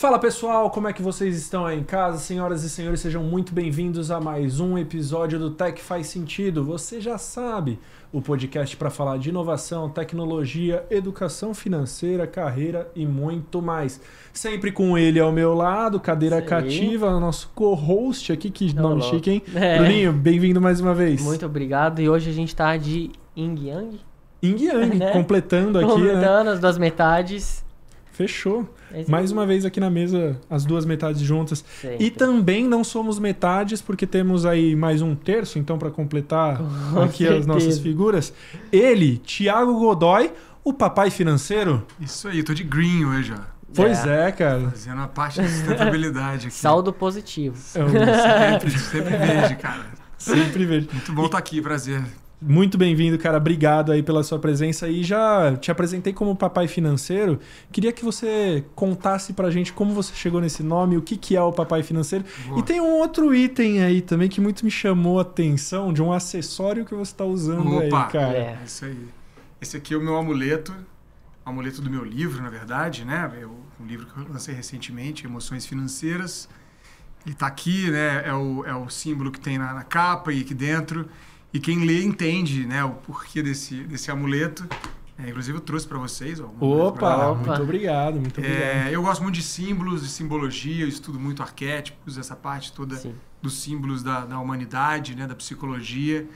Fala pessoal, como é que vocês estão aí em casa? Senhoras e senhores, sejam muito bem-vindos a mais um episódio do Tech Faz Sentido. Você já sabe, o podcast para falar de inovação, tecnologia, educação financeira, carreira e muito mais. Sempre com ele ao meu lado, cadeira cativa, nosso co-host aqui, que nome chique, hein? Bruninho, bem-vindo mais uma vez. Muito obrigado, e hoje a gente tá de Yin Yang. Yin Yang, né? Completando aqui, completando, né? As duas metades. Fechou. Mais uma vez aqui na mesa, as duas metades juntas. Sempre. E também não somos metades, porque temos aí mais um terço, então, para completar aqui as nossas figuras. Ele, Thiago Godoy, o papai financeiro. Isso aí, tô de green hoje, ó. Pois é, cara. Fazendo a parte da sustentabilidade aqui. Saldo positivo. Sempre vejo, cara. Sempre vejo. Muito bom estar aqui, prazer. Muito bem-vindo, cara. Obrigado aí pela sua presença. E já te apresentei como papai financeiro. Queria que você contasse pra gente como você chegou nesse nome, o que é o papai financeiro. Boa. E tem um outro item aí também que muito me chamou a atenção, de um acessório que você tá usando. Opa, aí, cara. É isso aí. Esse aqui é o meu amuleto do meu livro, na verdade, né? Um livro que eu lancei recentemente, Emoções Financeiras. Ele tá aqui, né? É o símbolo que tem na capa e aqui dentro. E quem lê entende, né, o porquê desse amuleto. Inclusive eu trouxe para vocês. Opa, muito obrigado, muito obrigado. Eu gosto muito de símbolos, de simbologia, eu estudo muito arquétipos, essa parte toda dos símbolos da humanidade, né, da psicologia.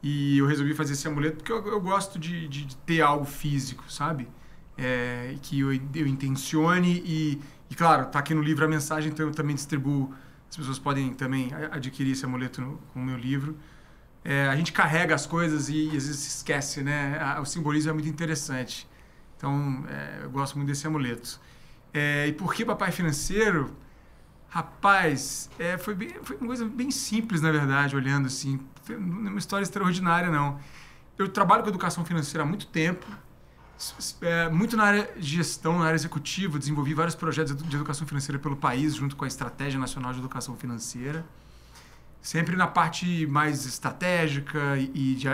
E eu resolvi fazer esse amuleto porque eu gosto de ter algo físico, sabe? Que eu intencione e, claro, tá aqui no livro a mensagem, então eu também distribuo. As pessoas podem também adquirir esse amuleto com o meu livro. A gente carrega as coisas e às vezes se esquece, né? O simbolismo é muito interessante. Então, eu gosto muito desse amuleto. E por que papai financeiro? Rapaz, foi uma coisa bem simples, na verdade, olhando assim. Não é uma história extraordinária, não. Eu trabalho com educação financeira há muito tempo, muito na área de gestão, na área executiva. Desenvolvi vários projetos de educação financeira pelo país, junto com a Estratégia Nacional de Educação Financeira. Sempre na parte mais estratégica e de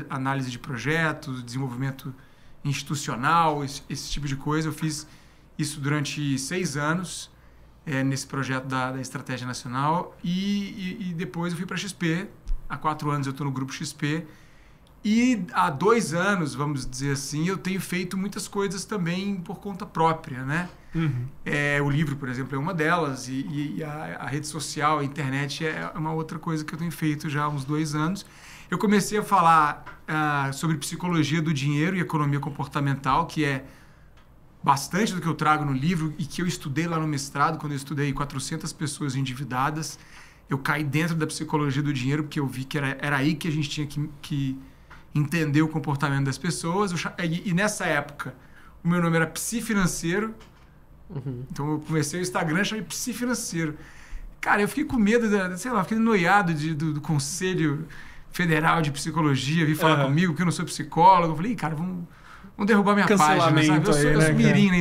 análise de projetos, desenvolvimento institucional, esse tipo de coisa. Eu fiz isso durante 6 anos nesse projeto da Estratégia Nacional e depois eu fui para a XP. Há 4 anos eu estou no Grupo XP. E há 2 anos, vamos dizer assim, eu tenho feito muitas coisas também por conta própria, né? Uhum. O livro, por exemplo, é uma delas e a rede social, a internet é uma outra coisa que eu tenho feito já há uns 2 anos. Eu comecei a falar sobre psicologia do dinheiro e economia comportamental, que é bastante do que eu trago no livro e que eu estudei lá no mestrado, quando eu estudei 400 pessoas endividadas. Eu caí dentro da psicologia do dinheiro porque eu vi que era aí que a gente tinha que entender o comportamento das pessoas. E nessa época, o meu nome era Psi Financeiro. Uhum. Então eu comecei o Instagram, chamei Psi Financeiro. Cara, eu fiquei com medo, fiquei noiado do Conselho Federal de Psicologia, vir falar comigo, que eu não sou psicólogo. Eu falei, cara, vamos derrubar minha página, sabe? Eu sou mirim,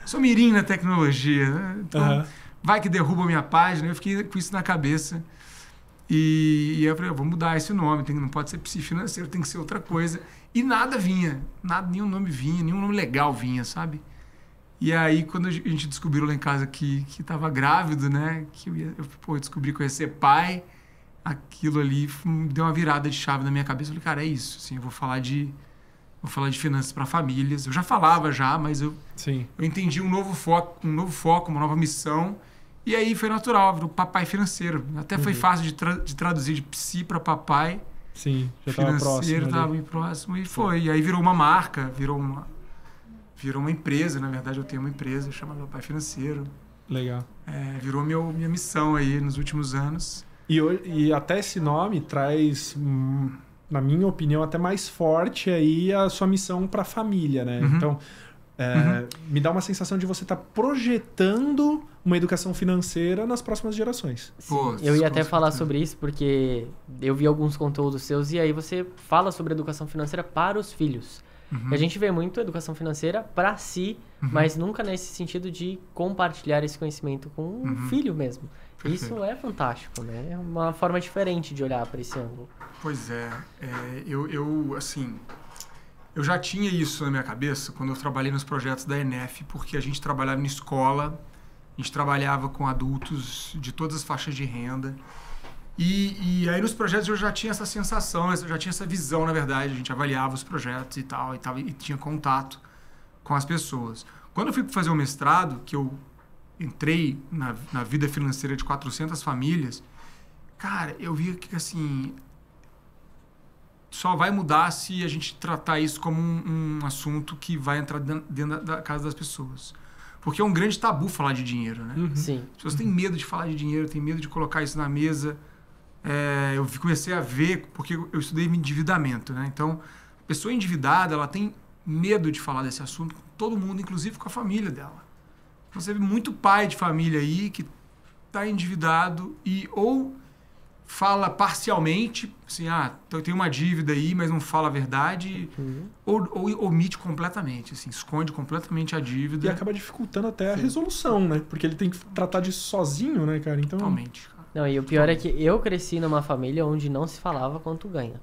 sou mirim na tecnologia, né? Então, vai que derruba a minha página. Eu fiquei com isso na cabeça. E eu falei, vou mudar esse nome, não pode ser Psi Financeiro, tem que ser outra coisa. E nada vinha, nenhum nome vinha, nenhum nome legal vinha, sabe? E aí, quando a gente descobriu lá em casa que estava grávido, né? Que eu descobri que eu ia ser pai, aquilo ali deu uma virada de chave na minha cabeça. Eu falei, cara, é isso. Assim, eu vou falar de finanças para famílias. Eu já falava, mas eu entendi um novo foco, uma nova missão. E aí foi natural, virou papai financeiro. Até foi fácil de traduzir de psi para papai. Sim, já estava próximo. Estava bem próximo e foi. E aí virou uma marca, virou uma empresa. Na verdade, eu tenho uma empresa chamada Papai Financeiro. Legal. Virou minha missão aí nos últimos anos. E até esse nome traz, na minha opinião, até mais forte aí a sua missão para a família, né? Uhum. Então, me dá uma sensação de você estar projetando uma educação financeira nas próximas gerações. Pô, eu ia até falar sobre isso, porque eu vi alguns conteúdos seus e aí você fala sobre educação financeira para os filhos. Uhum. A gente vê muito educação financeira para si, mas nunca nesse sentido de compartilhar esse conhecimento com um filho mesmo. Perfeito. Isso é fantástico, né? É uma forma diferente de olhar para esse ângulo. Pois eu já tinha isso na minha cabeça quando eu trabalhei nos projetos da ENEF, porque a gente trabalhava em escola A gente trabalhava com adultos de todas as faixas de renda. E aí nos projetos eu já tinha essa sensação, eu já tinha essa visão, na verdade. A gente avaliava os projetos e tal, e tinha contato com as pessoas. Quando eu fui fazer o mestrado, que eu entrei na vida financeira de 400 famílias, cara, eu vi que, assim, só vai mudar se a gente tratar isso como um assunto que vai entrar dentro da casa das pessoas. Porque é um grande tabu falar de dinheiro, né? Sim. As pessoas têm medo de falar de dinheiro, têm medo de colocar isso na mesa. Eu comecei a ver, porque eu estudei endividamento, né? Então, a pessoa endividada, ela tem medo de falar desse assunto com todo mundo, inclusive com a família dela. Você vê muito pai de família aí que está endividado e ou fala parcialmente, assim, eu tenho uma dívida aí, mas não fala a verdade, ou omite completamente, assim, esconde completamente a dívida. E acaba dificultando até a resolução, né? Porque ele tem que tratar disso sozinho, né, cara? Então... Totalmente. Não, e o pior é que eu cresci numa família onde não se falava quanto ganha.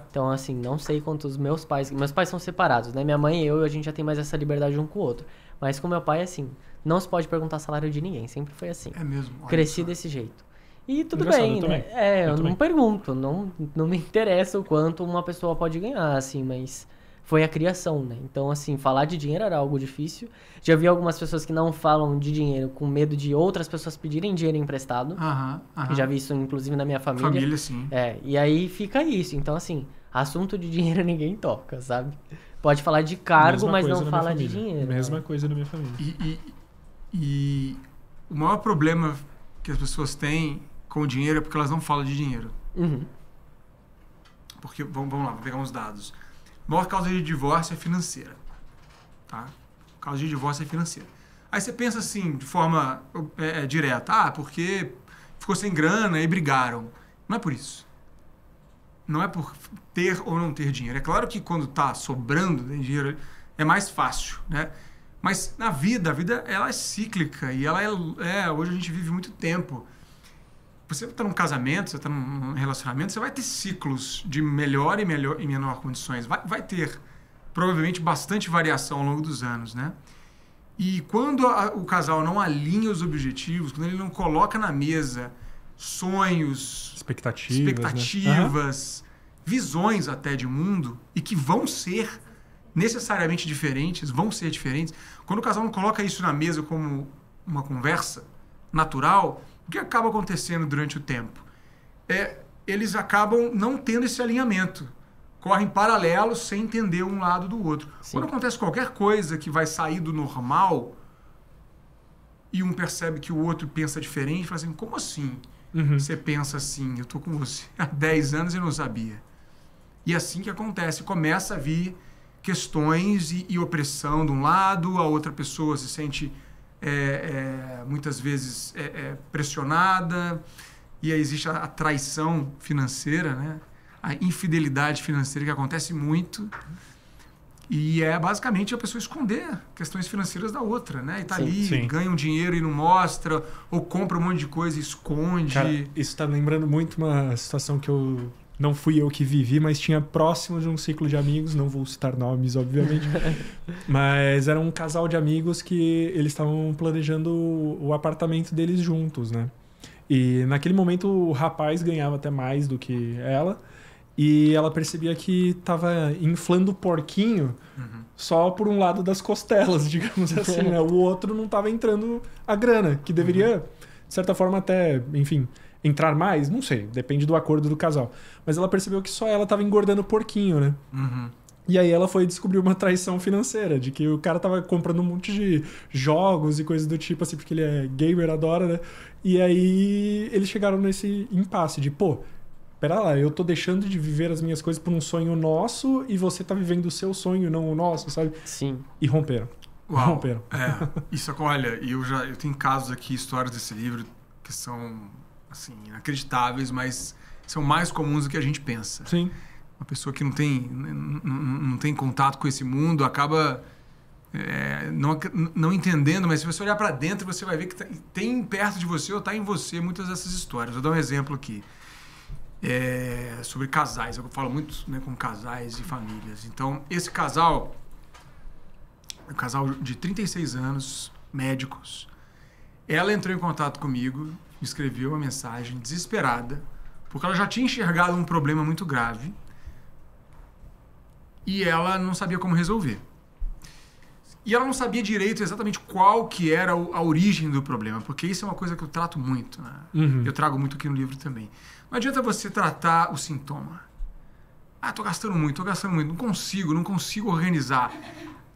Então, assim, não sei quantos meus pais... Meus pais são separados, né? Minha mãe e eu, a gente já tem mais essa liberdade um com o outro. Mas com meu pai, assim, não se pode perguntar salário de ninguém. Sempre foi assim. É mesmo? Cresci desse jeito. E tudo Engraçado, bem, eu né? também. Eu não pergunto. Não me interessa o quanto uma pessoa pode ganhar, assim, mas... Foi a criação, né? Então, assim, falar de dinheiro era algo difícil. Já vi algumas pessoas que não falam de dinheiro com medo de outras pessoas pedirem dinheiro emprestado. Já vi isso, inclusive, na minha família. Família, sim. E aí fica isso. Então, assim, assunto de dinheiro ninguém toca, sabe? Pode falar de cargo, mas não fala de dinheiro. Mesma coisa na minha família. E o maior problema que as pessoas têm com o dinheiro é porque elas não falam de dinheiro. Porque, vamos lá, vou pegar uns dados. A maior causa de divórcio é financeira. Tá? A causa de divórcio é financeira. Aí você pensa assim, de forma direta, porque ficou sem grana e brigaram. Não é por isso. Não é por ter ou não ter dinheiro. É claro que quando está sobrando dinheiro é mais fácil, né? Mas na vida, a vida ela é cíclica e ela hoje a gente vive muito tempo. Você está num casamento, você está num relacionamento, você vai ter ciclos de melhor e menor condições. Vai ter, provavelmente, bastante variação ao longo dos anos, né? E quando o casal não alinha os objetivos, quando ele não coloca na mesa sonhos, expectativas, visões até de mundo, e que vão ser necessariamente diferentes, quando o casal não coloca isso na mesa como uma conversa natural... O que acaba acontecendo durante o tempo? Eles acabam não tendo esse alinhamento. Correm paralelos sem entender um lado do outro. Sim. Quando acontece qualquer coisa que vai sair do normal e um percebe que o outro pensa diferente, fala assim, como assim você pensa assim? Eu tô com você há 10 anos e não sabia. E assim que acontece, começa a vir questões e opressão de um lado, a outra pessoa se sente... muitas vezes pressionada, e aí existe a traição financeira, né? A infidelidade financeira que acontece muito, e basicamente a pessoa esconder questões financeiras da outra, né? E tá ali, ganha um dinheiro e não mostra, ou compra um monte de coisa e esconde. Cara, isso tá lembrando muito uma situação que não fui eu que vivi, mas tinha próximo de um ciclo de amigos, não vou citar nomes, obviamente, mas era um casal de amigos que eles estavam planejando o apartamento deles juntos, né? E naquele momento o rapaz ganhava até mais do que ela, e ela percebia que estava inflando o porquinho só por um lado das costelas, digamos assim, né? O outro não estava entrando a grana, que deveria, de certa forma, até, enfim... entrar mais? Não sei, depende do acordo do casal. Mas ela percebeu que só ela estava engordando o porquinho, né? E aí ela foi descobrir uma traição financeira, de que o cara tava comprando um monte de jogos e coisas do tipo, assim, porque ele é gamer, adora, né? E aí eles chegaram nesse impasse de, pera lá, eu tô deixando de viver as minhas coisas por um sonho nosso e você tá vivendo o seu sonho, não o nosso, sabe? Sim. E romperam. Uau. Romperam. Isso, olha, eu tenho casos aqui, histórias desse livro que são... assim, inacreditáveis, mas são mais comuns do que a gente pensa. Sim. Uma pessoa que não tem contato com esse mundo acaba não entendendo, mas se você olhar para dentro, você vai ver que tem perto de você ou está em você muitas dessas histórias. Vou dar um exemplo aqui. Sobre casais. Eu falo muito, né, com casais e famílias. Então, esse casal, um casal de 36 anos, médicos, Ela entrou em contato comigo, me escreveu uma mensagem desesperada, porque ela já tinha enxergado um problema muito grave e ela não sabia como resolver. E ela não sabia direito exatamente qual que era a origem do problema, porque isso é uma coisa que eu trato muito, né? Eu trago muito aqui no livro também. Não adianta você tratar o sintoma. Tô gastando muito, não consigo organizar.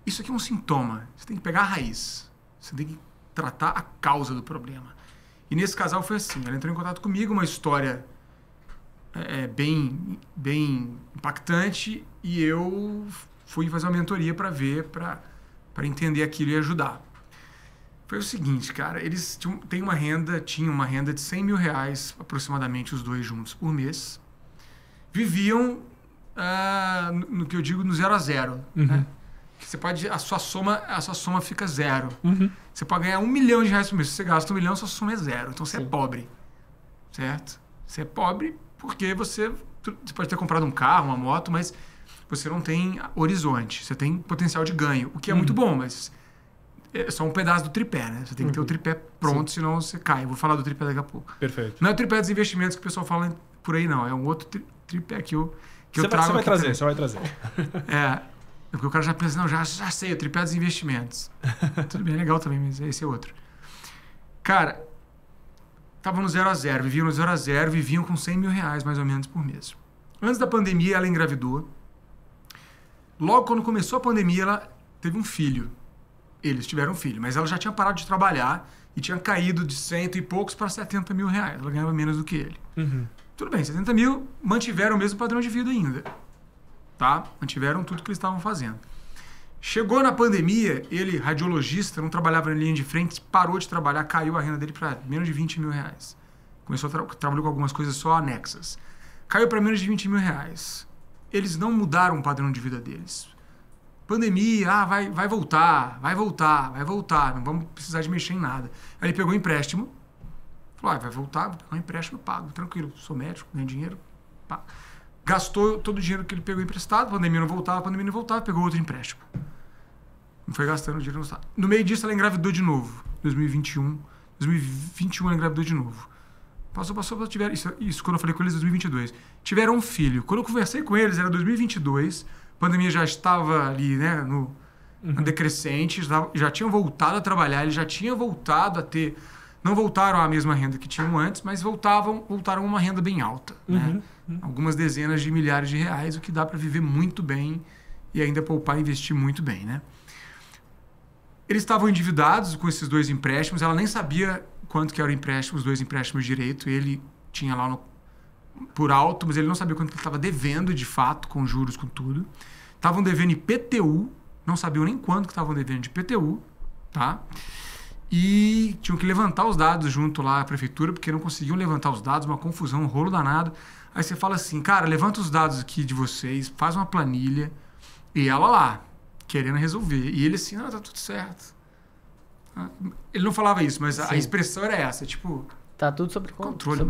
Isso aqui é um sintoma. Você tem que pegar a raiz. Você tem que tratar a causa do problema. E nesse casal foi assim. Ela entrou em contato comigo, uma história bem impactante, e eu fui fazer uma mentoria para ver, para entender aquilo e ajudar. Foi o seguinte, cara, eles tinham uma renda de R$100 mil aproximadamente, os dois juntos, por mês. Viviam, no que eu digo, no 0 a 0. Né? Você pode, a sua soma fica 0. Você pode ganhar R$1 milhão por mês. Se você gasta R$1 milhão, sua soma é 0. Então você é pobre, certo? Você é pobre porque você pode ter comprado um carro, uma moto, mas você não tem horizonte. Você tem potencial de ganho, o que é muito bom, mas é só um pedaço do tripé, né? Você tem que ter o tripé pronto, senão você cai. Eu vou falar do tripé daqui a pouco. Perfeito. Não é o tripé dos investimentos que o pessoal fala por aí, não. É um outro tripé que eu trago. Você vai trazer. Porque o cara já pensa, não, já sei, o tripé dos investimentos. Tudo bem, legal também, mas esse é outro. Cara, estavam no 0 a 0, viviam no 0 a 0, viviam com R$100 mil mais ou menos por mês. Antes da pandemia, ela engravidou. Logo quando começou a pandemia, ela teve um filho. Eles tiveram um filho, mas ela já tinha parado de trabalhar e tinha caído de 100 e poucos para R$70 mil. Ela ganhava menos do que ele. Tudo bem, 70 mil, mantiveram o mesmo padrão de vida ainda. Tá? Mantiveram tudo que eles estavam fazendo. Chegou na pandemia, ele, radiologista, não trabalhava na linha de frente, parou de trabalhar, caiu a renda dele para menos de R$20 mil. Começou trabalhou com algumas coisas só anexas. Caiu para menos de R$20 mil. Eles não mudaram o padrão de vida deles. Pandemia, vai voltar, não vamos precisar de mexer em nada. Aí ele pegou um empréstimo, falou, vai voltar, vou pegar um empréstimo, eu pago, tranquilo, sou médico, ganho dinheiro, pago. Gastou todo o dinheiro que ele pegou emprestado, a pandemia não voltava, pegou outro empréstimo. Não foi gastando o dinheiro no estado. No meio disso, ela engravidou de novo, 2021 ela engravidou de novo. Passou, tiveram, isso quando eu falei com eles, 2022. Tiveram um filho. Quando eu conversei com eles, era 2022, a pandemia já estava ali, né, no decrescente, já tinham voltado a trabalhar, eles já tinham voltado a ter... Não voltaram à mesma renda que tinham antes, mas voltaram a uma renda bem alta, né? Algumas dezenas de milhares de reais, o que dá para viver muito bem e ainda poupar e investir muito bem, né? Eles estavam endividados com esses dois empréstimos, ela nem sabia quanto que eram os dois empréstimos direito, ele tinha lá por alto, mas ele não sabia quanto que ele estava devendo de fato, com juros, com tudo. Estavam devendo IPTU, não sabiam nem quanto que estavam devendo de IPTU, tá? E tinham que levantar os dados junto lá à prefeitura, porque não conseguiam levantar os dados, uma confusão, um rolo danado. Aí você fala assim, cara, levanta os dados aqui de vocês, faz uma planilha, e ela lá, querendo resolver. E ele assim, não, tá tudo certo. Ele não falava isso, mas a expressão era essa, tipo... Tá tudo sob controle.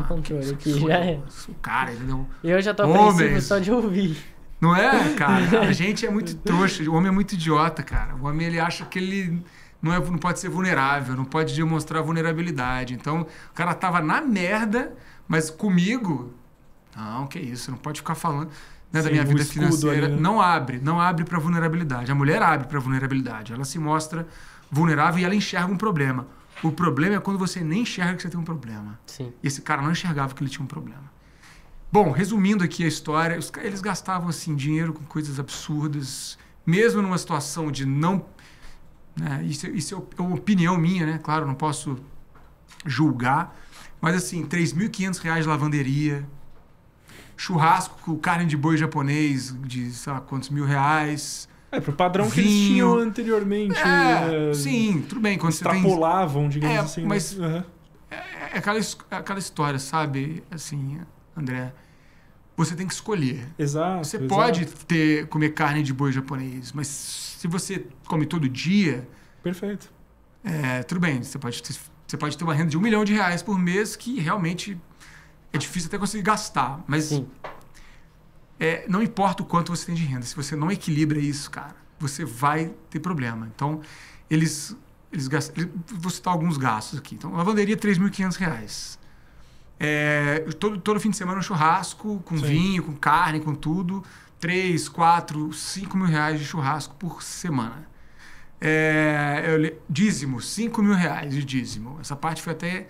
Aqui já é. O cara, ele não... Eu já tô apreensivo só de ouvir. Não é, cara? A gente é muito trouxa, o homem é muito idiota, cara. O homem, ele acha que ele... Não pode ser vulnerável, não pode demonstrar vulnerabilidade. Então, o cara tava na merda, mas comigo... Não, que isso, não pode ficar falando, né, da minha vida financeira. Ali, né? Não abre para vulnerabilidade. A mulher abre para vulnerabilidade. Ela se mostra vulnerável e ela enxerga um problema. O problema é quando você nem enxerga que você tem um problema. Sim. Esse cara não enxergava que ele tinha um problema. Bom, resumindo aqui a história, eles gastavam assim, dinheiro com coisas absurdas, mesmo numa situação de não... Né, isso é uma opinião minha, né? Claro, não posso julgar. Mas assim, R$3.500 de lavanderia, churrasco com carne de boi japonês de, sei lá, quantos R$1.000. Pro padrão que eles tinham anteriormente. Sim, tudo bem. Quando extrapolavam, digamos assim. Mas é aquela história, sabe? Assim, André, você tem que escolher. Exato. Você pode comer carne de boi japonês, mas se você come todo dia... Perfeito. Tudo bem, você pode ter uma renda de R$1 milhão por mês que realmente é difícil até conseguir gastar. Mas Sim. Não importa o quanto você tem de renda, se você não equilibra isso, cara, você vai ter problema. Então, eles vou citar alguns gastos aqui. Então, lavanderia, R$ 3.500. Todo fim de semana um churrasco, com vinho, com carne, com tudo. 3, 4, 5 mil reais de churrasco por semana. Dízimo, 5 mil reais de dízimo. Essa parte foi até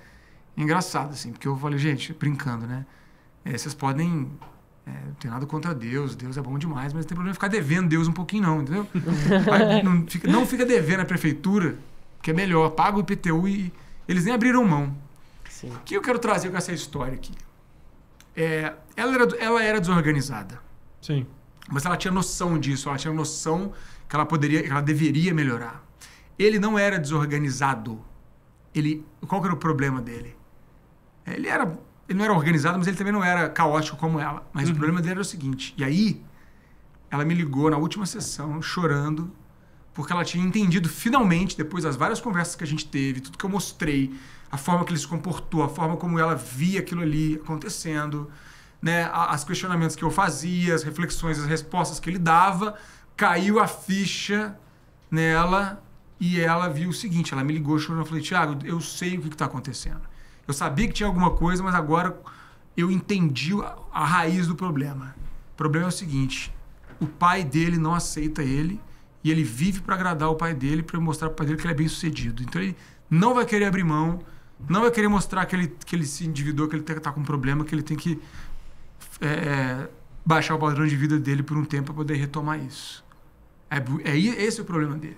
engraçada, assim, porque eu falei, gente, brincando, né? Vocês podem... não tem nada contra Deus é bom demais, mas não tem problema ficar devendo Deus um pouquinho não, entendeu? Não fica devendo a prefeitura, que é melhor, paga o IPTU e eles nem abriram mão. Sim. O que eu quero trazer com essa história aqui? Ela era desorganizada. Sim. Mas ela tinha noção disso, ela tinha noção que ela deveria melhorar. Ele não era desorganizado. Qual que era o problema dele? Ele não era organizado, mas ele também não era caótico como ela. Mas o problema dele era o seguinte. E aí, ela me ligou na última sessão, chorando, porque ela tinha entendido finalmente, depois das várias conversas que a gente teve, tudo que eu mostrei, a forma que ele se comportou, a forma como ela via aquilo ali acontecendo, né, os questionamentos que eu fazia, as reflexões, as respostas que ele dava, caiu a ficha nela e ela viu o seguinte, ela me ligou chorando, eu falei, Thiago, eu sei o que está acontecendo. Eu sabia que tinha alguma coisa, mas agora eu entendi a raiz do problema. O problema é o seguinte, o pai dele não aceita ele e ele vive para agradar o pai dele, para mostrar para o pai dele que ele é bem sucedido. Então ele não vai querer abrir mão, não vai querer mostrar que ele se endividou, que ele está com um problema, que ele tem que baixar o padrão de vida dele por um tempo para poder retomar isso. Esse é o problema dele.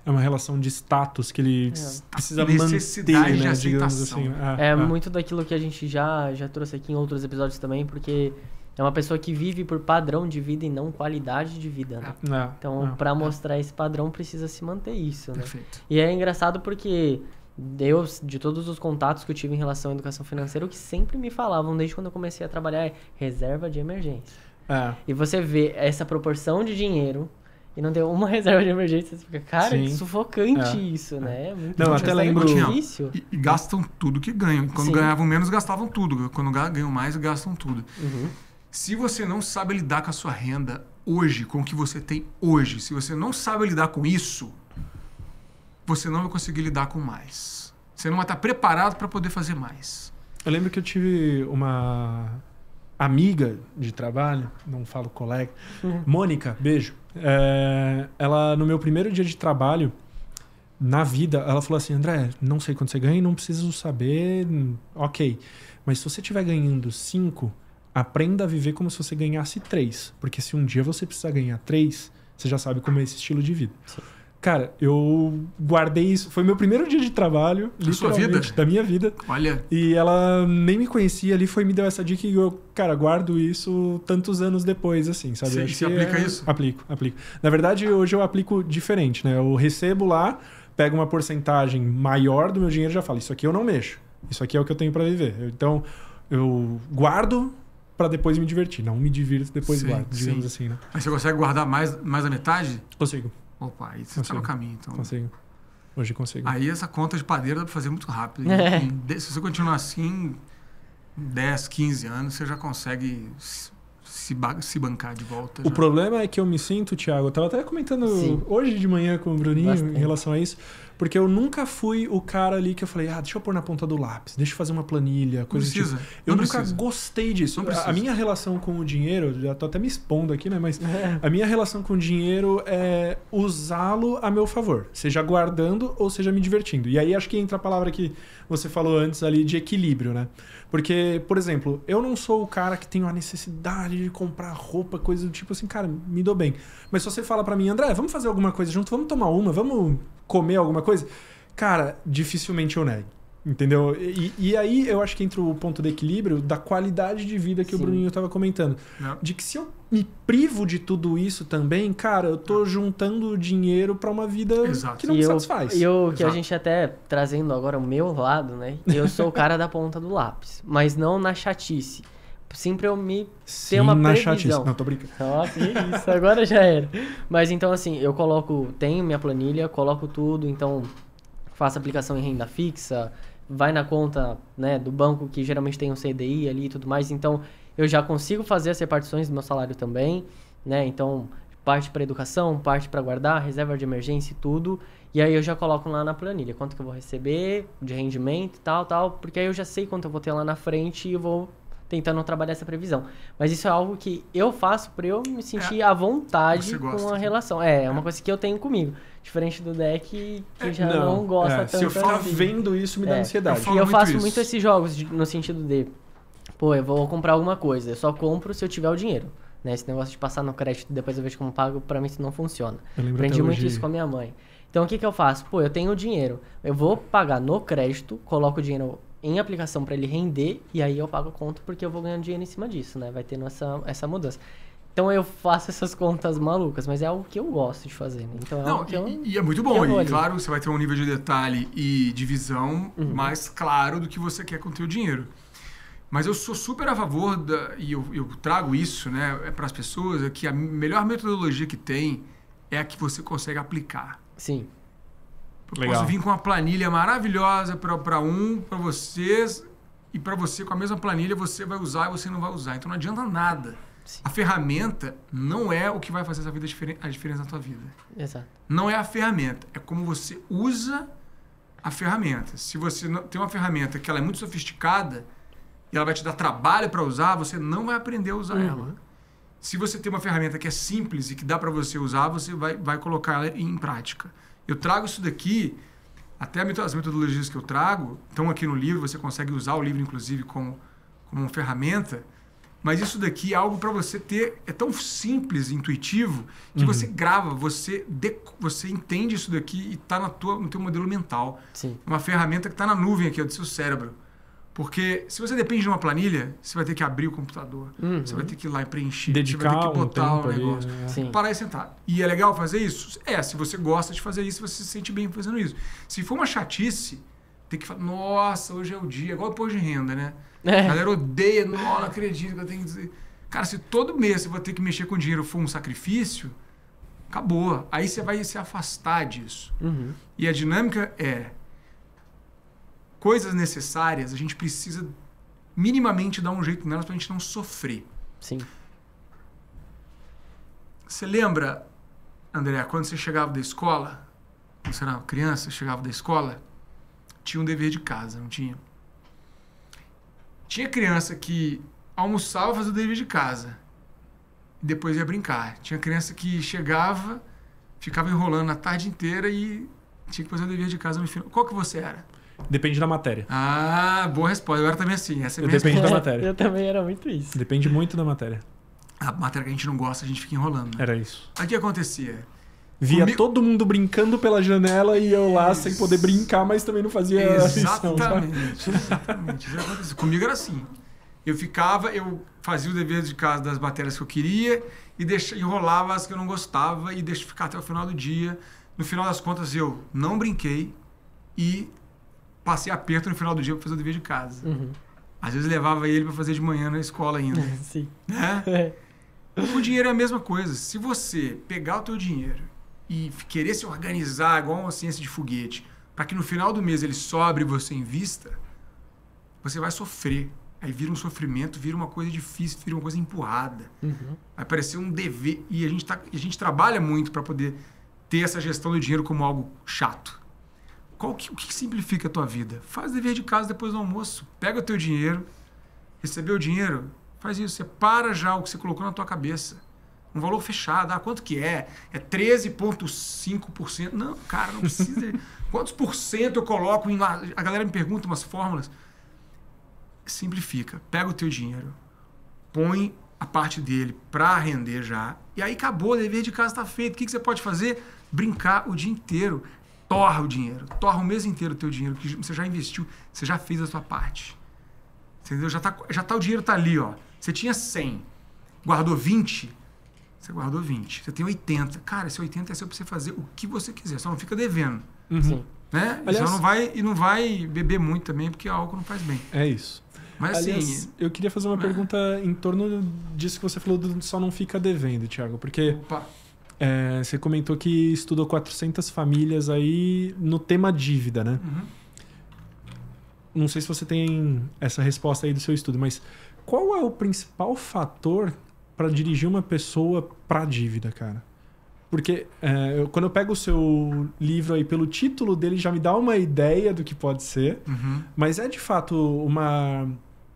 É uma relação de status que ele precisa necessidade manter, de né, aceitação. Assim. Muito daquilo que a gente já trouxe aqui em outros episódios também, porque é uma pessoa que vive por padrão de vida e não qualidade de vida, né? Então, para mostrar esse padrão, precisa se manter isso, né? Perfeito. E é engraçado porque de todos os contatos que eu tive em relação à educação financeira, o que sempre me falavam desde quando eu comecei a trabalhar é reserva de emergência. E você vê essa proporção de dinheiro e não tem uma reserva de emergência, você fica, cara, que sufocante isso, né? Muito até lembro difícil. E gastam tudo que ganham. Quando ganhavam menos, gastavam tudo. Quando ganham mais, gastam tudo. Se você não sabe lidar com a sua renda hoje, com o que você tem hoje, se você não sabe lidar com isso, você não vai conseguir lidar com mais. Você não vai estar preparado para poder fazer mais. Eu lembro que eu tive uma amiga de trabalho, não falo colega, Mônica, beijo. Ela, no meu primeiro dia de trabalho, na vida, ela falou assim, André, não sei quanto você ganha, não preciso saber, ok. Mas se você estiver ganhando 5, aprenda a viver como se você ganhasse 3. Porque se um dia você precisar ganhar 3, você já sabe como é esse estilo de vida. Sim. Cara, eu guardei isso. Foi meu primeiro dia de trabalho, literalmente, da minha vida. Olha. E ela nem me conhecia ali, me deu essa dica e eu, cara, guardo isso tantos anos depois, assim, sabe? Você aplica isso? Aplico. Na verdade, hoje eu aplico diferente, né? Eu recebo lá, pego uma porcentagem maior do meu dinheiro e já falo, isso aqui eu não mexo. Isso aqui é o que eu tenho para viver. Então, eu guardo para depois me divertir. Não me divirto, depois guardo, digamos assim, né? Mas você consegue guardar mais da metade? Consigo. Opa, aí você está no caminho, então. Consigo. Hoje consigo. Aí essa conta de padeiro dá para fazer muito rápido. Se você continuar assim, 10, 15 anos, você já consegue se bancar de volta. O problema é que eu me sinto, Thiago, eu estava até comentando hoje de manhã com o Bruninho em relação a isso, porque eu nunca fui o cara ali que eu falei, deixa eu pôr na ponta do lápis, deixa eu fazer uma planilha, coisa assim. Eu nunca gostei disso. A minha relação com o dinheiro, já tô até me expondo aqui, né? Mas a minha relação com o dinheiro é usá-lo a meu favor, seja guardando ou seja me divertindo. E aí acho que entra a palavra que você falou antes ali de equilíbrio, né? Porque, por exemplo, eu não sou o cara que tem a necessidade de comprar roupa, coisa do tipo assim, cara, me dou bem. Mas se você fala pra mim, André, vamos fazer alguma coisa junto, vamos tomar uma, vamos comer alguma coisa, cara, dificilmente eu nego. Entendeu? E aí eu acho que entra o ponto do equilíbrio da qualidade de vida que o Bruninho estava comentando. De que se eu me privo de tudo isso também, cara, eu tô juntando dinheiro para uma vida que não me satisfaz. E o que a gente até trazendo agora o meu lado, né? Eu sou o cara da ponta do lápis, mas não na chatice. Sempre eu me ter uma previsão. Chatice. Não, tô brincando. Nossa, que isso, agora já era. Mas então assim, eu tenho minha planilha, coloco tudo, então faço aplicação em renda fixa, vai na conta, né, do banco que geralmente tem um CDI ali e tudo mais, então eu já consigo fazer as repartições do meu salário também, né, então parte para educação, parte para guardar, reserva de emergência e tudo, E aí eu já coloco lá na planilha quanto que eu vou receber de rendimento e tal, porque aí eu já sei quanto eu vou ter lá na frente e eu vou tentando trabalhar essa previsão. Mas isso é algo que eu faço pra eu me sentir à vontade com a relação. É uma coisa que eu tenho comigo. Diferente do deck que já não gosta tanto. Se eu ficar vendo isso, me dá ansiedade. E eu faço muito esses jogos no sentido de, pô, eu vou comprar alguma coisa, eu só compro se eu tiver o dinheiro. Né? Esse negócio de passar no crédito e depois eu vejo como pago, pra mim isso não funciona. Aprendi muito isso com a minha mãe. Então o que eu faço? Pô, eu tenho o dinheiro, eu vou pagar no crédito, coloco o dinheiro em aplicação para ele render e aí eu pago a conta porque eu vou ganhando dinheiro em cima disso, né? Vai tendo essa mudança. Então eu faço essas contas malucas, mas é algo que eu gosto de fazer, né? Então é algo que e é muito bom. E claro, você vai ter um nível de detalhe e de visão mais claro do que você quer com o teu dinheiro. Mas eu sou super a favor, e eu trago isso, né, para as pessoas, é que a melhor metodologia que tem é a que você consegue aplicar. Sim. Eu posso vir com uma planilha maravilhosa para vocês, e para você, com a mesma planilha, você vai usar e você não vai usar. Então não adianta nada. Sim. A ferramenta não é o que vai fazer a diferença na tua vida. Exato. Não é a ferramenta, é como você usa a ferramenta. Se você tem uma ferramenta que ela é muito sofisticada e ela vai te dar trabalho para usar, você não vai aprender a usar ela. Se você tem uma ferramenta que é simples e que dá para você usar, você vai colocar ela em prática. Eu trago isso daqui, até as metodologias que eu trago estão aqui no livro, você consegue usar o livro, inclusive, como uma ferramenta, mas isso daqui é algo para você ter, é tão simples, intuitivo, que você grava, você entende isso daqui e está no teu modelo mental. Sim. Uma ferramenta que está na nuvem aqui, do seu cérebro. Porque se você depende de uma planilha, você vai ter que abrir o computador. Você vai ter que ir lá e preencher. Dedicar você vai ter que botar o negócio. Sim. Parar e sentar. E é legal fazer isso? Se você gosta de fazer isso, você se sente bem fazendo isso. Se for uma chatice, tem que falar, nossa, hoje é o dia. Igual imposto de renda, né? A galera odeia, não acredito que eu tenho que dizer. Cara, se todo mês você vai ter que mexer com dinheiro for um sacrifício, acabou. Aí você vai se afastar disso. E a dinâmica é... coisas necessárias, a gente precisa minimamente dar um jeito nelas pra gente não sofrer. Sim. Você lembra, André, quando você chegava da escola, quando você era criança, chegava da escola, tinha um dever de casa, não tinha? Tinha criança que almoçava e fazia o dever de casa e depois ia brincar. Tinha criança que chegava, ficava enrolando a tarde inteira e tinha que fazer o dever de casa no final. Qual que você era? Depende da matéria. Ah, boa resposta. Eu era também assim. Essa é Depende da matéria. Eu também era muito isso. Depende muito da matéria. A matéria que a gente não gosta, a gente fica enrolando. Né? Era isso. Aí o que acontecia? Via todo mundo brincando pela janela e eu lá sem poder brincar, mas também não fazia Exatamente. Isso acontecia. Comigo era assim. Eu fazia o dever de casa das matérias que eu queria e enrolava as que eu não gostava e deixava ficar até o final do dia. No final das contas, eu não brinquei e passei aperto no final do dia para fazer o dever de casa. Às vezes levava ele para fazer de manhã na escola ainda. Sim. Né? O dinheiro é a mesma coisa. Se você pegar o teu dinheiro e querer se organizar igual uma ciência de foguete, para que no final do mês ele sobre e você invista, você vai sofrer. Aí vira um sofrimento, vira uma coisa difícil, vira uma coisa empurrada. Vai parecer um dever. E a gente trabalha muito para poder ter essa gestão do dinheiro como algo chato. O que simplifica a tua vida? Faz dever de casa depois do almoço. Pega o teu dinheiro, recebeu o dinheiro, faz isso. Separa já o que você colocou na tua cabeça. Um valor fechado. Ah, quanto que é? É 13,5%. Não, cara, não precisa. Quantos por cento eu coloco em... A galera me pergunta umas fórmulas. Simplifica. Pega o teu dinheiro, põe a parte dele para render já, e aí acabou, o dever de casa está feito. O que você pode fazer? Brincar o dia inteiro. Torra o dinheiro. Torra o mês inteiro o teu dinheiro, que você já investiu, você já fez a sua parte. Entendeu? O dinheiro tá ali, ó. Você tinha 100, guardou 20, você guardou 20. Você tem 80. Cara, esse 80 é seu pra você fazer o que você quiser, só não fica devendo. Sim. Né? Aliás, não vai beber muito também, porque álcool não faz bem. É isso. Mas aliás, assim... eu queria fazer uma pergunta em torno disso que você falou do só não fica devendo, Thiago, porque... Opa. Você comentou que estudou 400 famílias aí no tema dívida, né? Não sei se você tem essa resposta aí do seu estudo, mas qual é o principal fator para dirigir uma pessoa para dívida, cara? Porque quando eu pego o seu livro aí, pelo título dele, já me dá uma ideia do que pode ser. Mas é de fato uma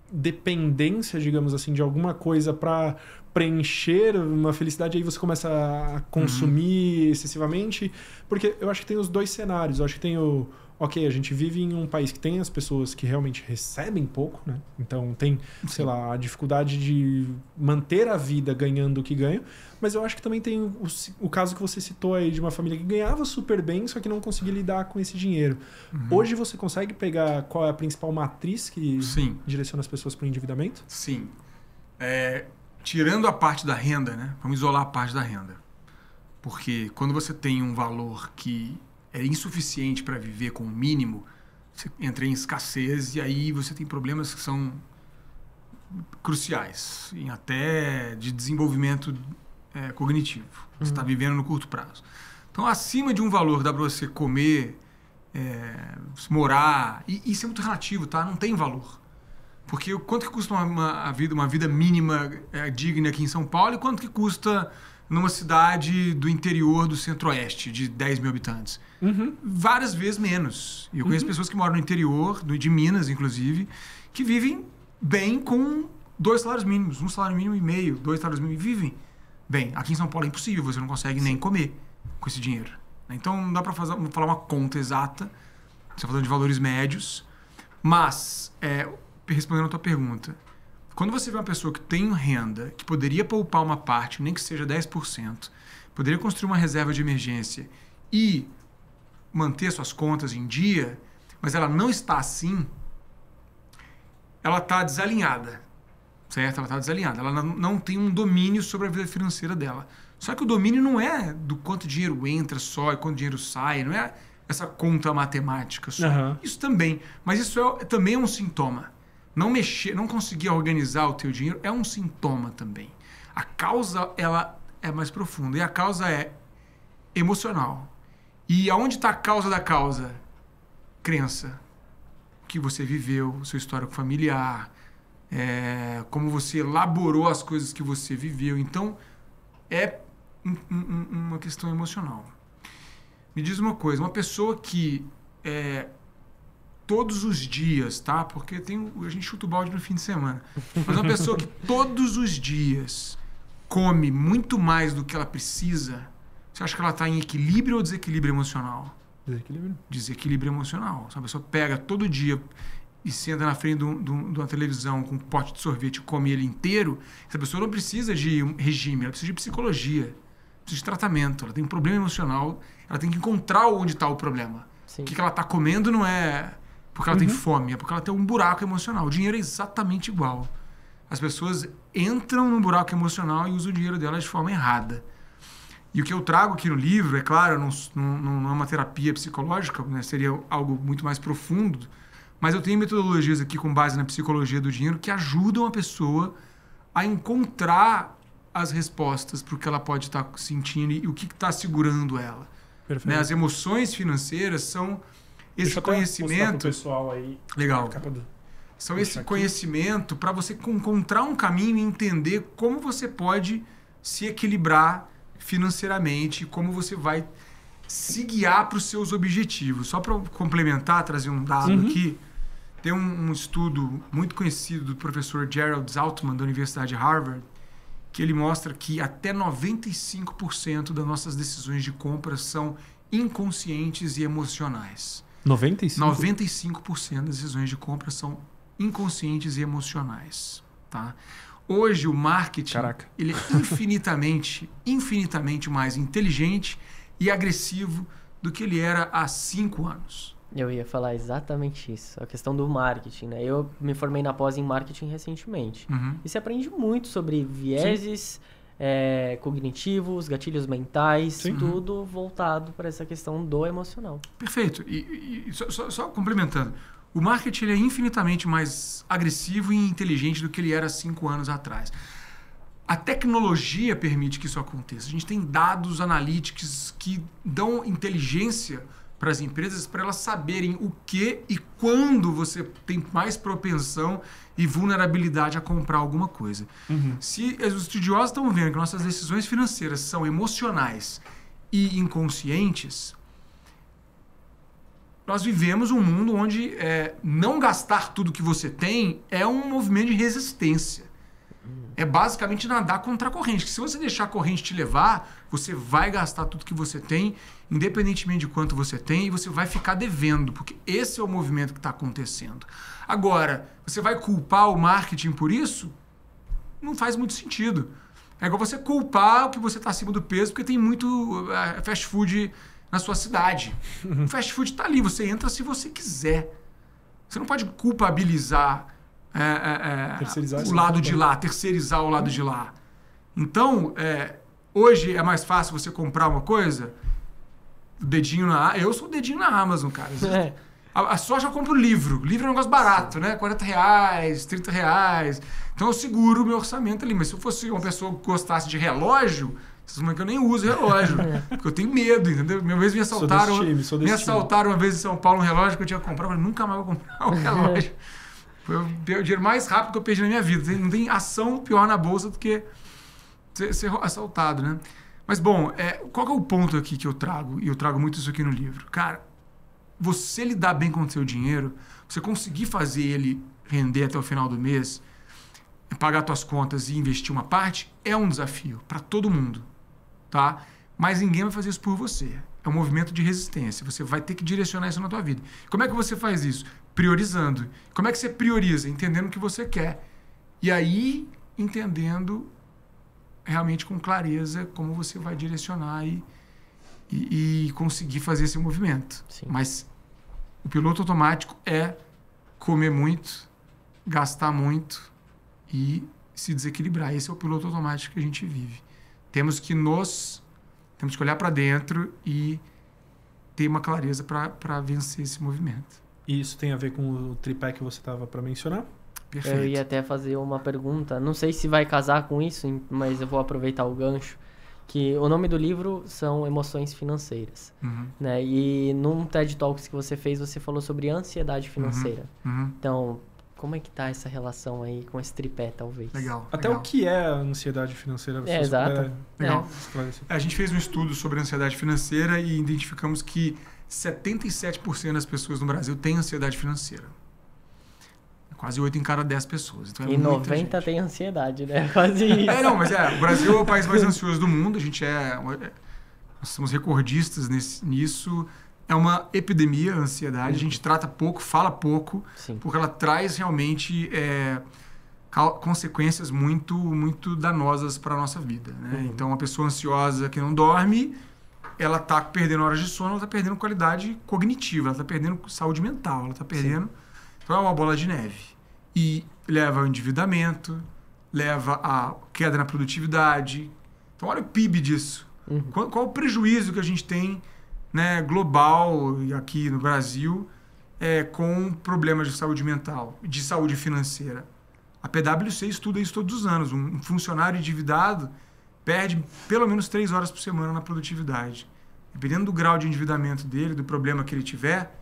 dependência, digamos assim, de alguma coisa para preencher uma felicidade, aí você começa a consumir excessivamente. Porque eu acho que tem os dois cenários. Eu acho que tem ok, a gente vive em um país que tem as pessoas que realmente recebem pouco, né? Então tem, sei lá, a dificuldade de manter a vida ganhando o que ganha. Mas eu acho que também tem o caso que você citou aí de uma família que ganhava super bem, só que não conseguia lidar com esse dinheiro. Hoje você consegue pegar qual é a principal matriz que direciona as pessoas para o endividamento? Sim. Tirando a parte da renda, né? Vamos isolar a parte da renda. Porque quando você tem um valor que é insuficiente para viver com o mínimo, você entra em escassez e aí você tem problemas que são cruciais, até de desenvolvimento cognitivo. Você está vivendo no curto prazo. Então, acima de um valor dá para você comer, morar, e isso é muito relativo, tá? Não tem valor. Porque quanto que custa uma vida mínima digna aqui em São Paulo e quanto que custa numa cidade do interior do centro-oeste, de 10 mil habitantes? Várias vezes menos. E eu conheço pessoas que moram no interior, de Minas, inclusive, que vivem bem com 2 salários mínimos, 1 salário mínimo e meio, 2 salários mínimos, e vivem bem. Aqui em São Paulo é impossível, você não consegue nem comer com esse dinheiro. Então não dá para falar uma conta exata, você está falando de valores médios, mas, respondendo a tua pergunta, quando você vê uma pessoa que tem renda, que poderia poupar uma parte, nem que seja 10%, poderia construir uma reserva de emergência e manter suas contas em dia, mas ela não está assim, ela está desalinhada, certo? Ela está desalinhada, ela não tem um domínio sobre a vida financeira dela. Só que o domínio não é do quanto dinheiro entra só e quanto dinheiro sai, não é essa conta matemática só. Isso também, mas isso também é um sintoma. Não mexer, não conseguir organizar o teu dinheiro é um sintoma também. A causa, ela é mais profunda. E a causa é emocional. E aonde está a causa da causa? Crença. O que você viveu, seu histórico familiar, como você elaborou as coisas que você viveu. Então, é uma questão emocional. Me diz uma coisa, uma pessoa que todos os dias, tá? Porque a gente chuta o balde no fim de semana. Mas uma pessoa que todos os dias come muito mais do que ela precisa, você acha que ela está em equilíbrio ou desequilíbrio emocional? Desequilíbrio. Desequilíbrio emocional. Se uma pessoa pega todo dia e senta na frente de uma televisão com um pote de sorvete e come ele inteiro, essa pessoa não precisa de regime, ela precisa de psicologia, precisa de tratamento, ela tem um problema emocional, ela tem que encontrar onde está o problema. O que ela está comendo não é porque ela tem fome, é porque ela tem um buraco emocional. O dinheiro é exatamente igual. As pessoas entram num buraco emocional e usam o dinheiro delas de forma errada. E o que eu trago aqui no livro, é claro, não é uma terapia psicológica, né? Seria algo muito mais profundo, mas eu tenho metodologias aqui com base na psicologia do dinheiro que ajudam a pessoa a encontrar as respostas para o que ela pode estar sentindo e o que está segurando ela. Né? As emoções financeiras são esse conhecimento. Pessoal aí. Legal. São esse conhecimento para você encontrar um caminho e entender como você pode se equilibrar financeiramente, como você vai se guiar para os seus objetivos. Só para complementar, trazer um dado aqui, tem um estudo muito conhecido do professor Gerald Zaltman, da Universidade de Harvard, que ele mostra que até 95% das nossas decisões de compra são inconscientes e emocionais. 95% das decisões de compra são inconscientes e emocionais. Tá? Hoje o marketing ele é infinitamente mais inteligente e agressivo do que ele era há 5 anos. Eu ia falar exatamente isso, a questão do marketing, né? Eu me formei na pós em marketing recentemente. E você aprende muito sobre vieses cognitivos, gatilhos mentais, tudo voltado para essa questão do emocional. Perfeito. E só complementando, o marketing ele é infinitamente mais agressivo e inteligente do que ele era há 5 anos atrás. A tecnologia permite que isso aconteça. A gente tem dados analíticos que dão inteligência para as empresas, para elas saberem o que e quando você tem mais propensão e vulnerabilidade a comprar alguma coisa. Se os estudiosos estão vendo que nossas decisões financeiras são emocionais e inconscientes, nós vivemos um mundo onde não gastar tudo que você tem é um movimento de resistência. É basicamente nadar contra a corrente. Que se você deixar a corrente te levar, você vai gastar tudo que você tem, independentemente de quanto você tem, e você vai ficar devendo, porque esse é o movimento que está acontecendo. Agora, você vai culpar o marketing por isso? Não faz muito sentido. É igual você culpar o que você está acima do peso, porque tem muito fast food na sua cidade. O fast food está ali, você entra se você quiser. Você não pode culpabilizar o lado de lá, terceirizar o lado de lá. Então, hoje é mais fácil você comprar uma coisa, o dedinho eu sou o dedinho na Amazon, cara. A sorte eu compro livro. Livro é um negócio barato, né? R$40, R$30. Então eu seguro o meu orçamento ali. Mas se eu fosse uma pessoa que gostasse de relógio, vocês sabem que eu nem uso relógio. Porque eu tenho medo, entendeu? Uma vez me assaltaram. Me assaltaram uma vez em São Paulo um relógio que eu tinha comprado. Eu falei, nunca mais vou comprar um relógio. Foi o dinheiro mais rápido que eu perdi na minha vida. Não tem ação pior na bolsa do que ser assaltado, né? Mas, bom, qual que é o ponto aqui que eu trago? E eu trago muito isso aqui no livro. Cara, você lidar bem com o seu dinheiro, você conseguir fazer ele render até o final do mês, pagar suas contas e investir uma parte, é um desafio para todo mundo, tá? Mas ninguém vai fazer isso por você. É um movimento de resistência. Você vai ter que direcionar isso na tua vida. Como é que você faz isso? Priorizando. Como é que você prioriza? Entendendo o que você quer. E aí, entendendo realmente com clareza como você vai direcionar e conseguir fazer esse movimento. Sim. Mas o piloto automático é comer muito, gastar muito e se desequilibrar. Esse é o piloto automático que a gente vive. Temos que olhar para dentro e ter uma clareza para vencer esse movimento. E isso tem a ver com o tripé que você estava para mencionar? Perfeito. Eu ia até fazer uma pergunta, não sei se vai casar com isso, mas eu vou aproveitar o gancho, que o nome do livro são Emoções Financeiras, né? E num TED Talks que você fez, você falou sobre ansiedade financeira. Então, como é que tá essa relação aí com esse tripé, talvez? Legal. Até legal. O que é a ansiedade financeira? Exato. Legal. A gente fez um estudo sobre ansiedade financeira e identificamos que 77% das pessoas no Brasil têm ansiedade financeira. Quase 8 em cada 10 pessoas. Então e 90 tem ansiedade, né? Quase isso. O Brasil é o país mais ansioso do mundo. A gente nós somos recordistas nisso. É uma epidemia, a ansiedade. A gente trata pouco, fala pouco, Sim. porque ela traz realmente consequências muito, muito danosas para a nossa vida, né? Então, uma pessoa ansiosa que não dorme, ela está perdendo horas de sono, ela está perdendo qualidade cognitiva, ela está perdendo saúde mental, ela está perdendo... Sim. Então, é uma bola de neve. E leva ao endividamento, leva à queda na produtividade. Então, olha o PIB disso. Qual o prejuízo que a gente tem, né, global e aqui no Brasil com problemas de saúde mental, de saúde financeira? A PwC estuda isso todos os anos. Um funcionário endividado perde pelo menos 3 horas por semana na produtividade. Dependendo do grau de endividamento dele, do problema que ele tiver...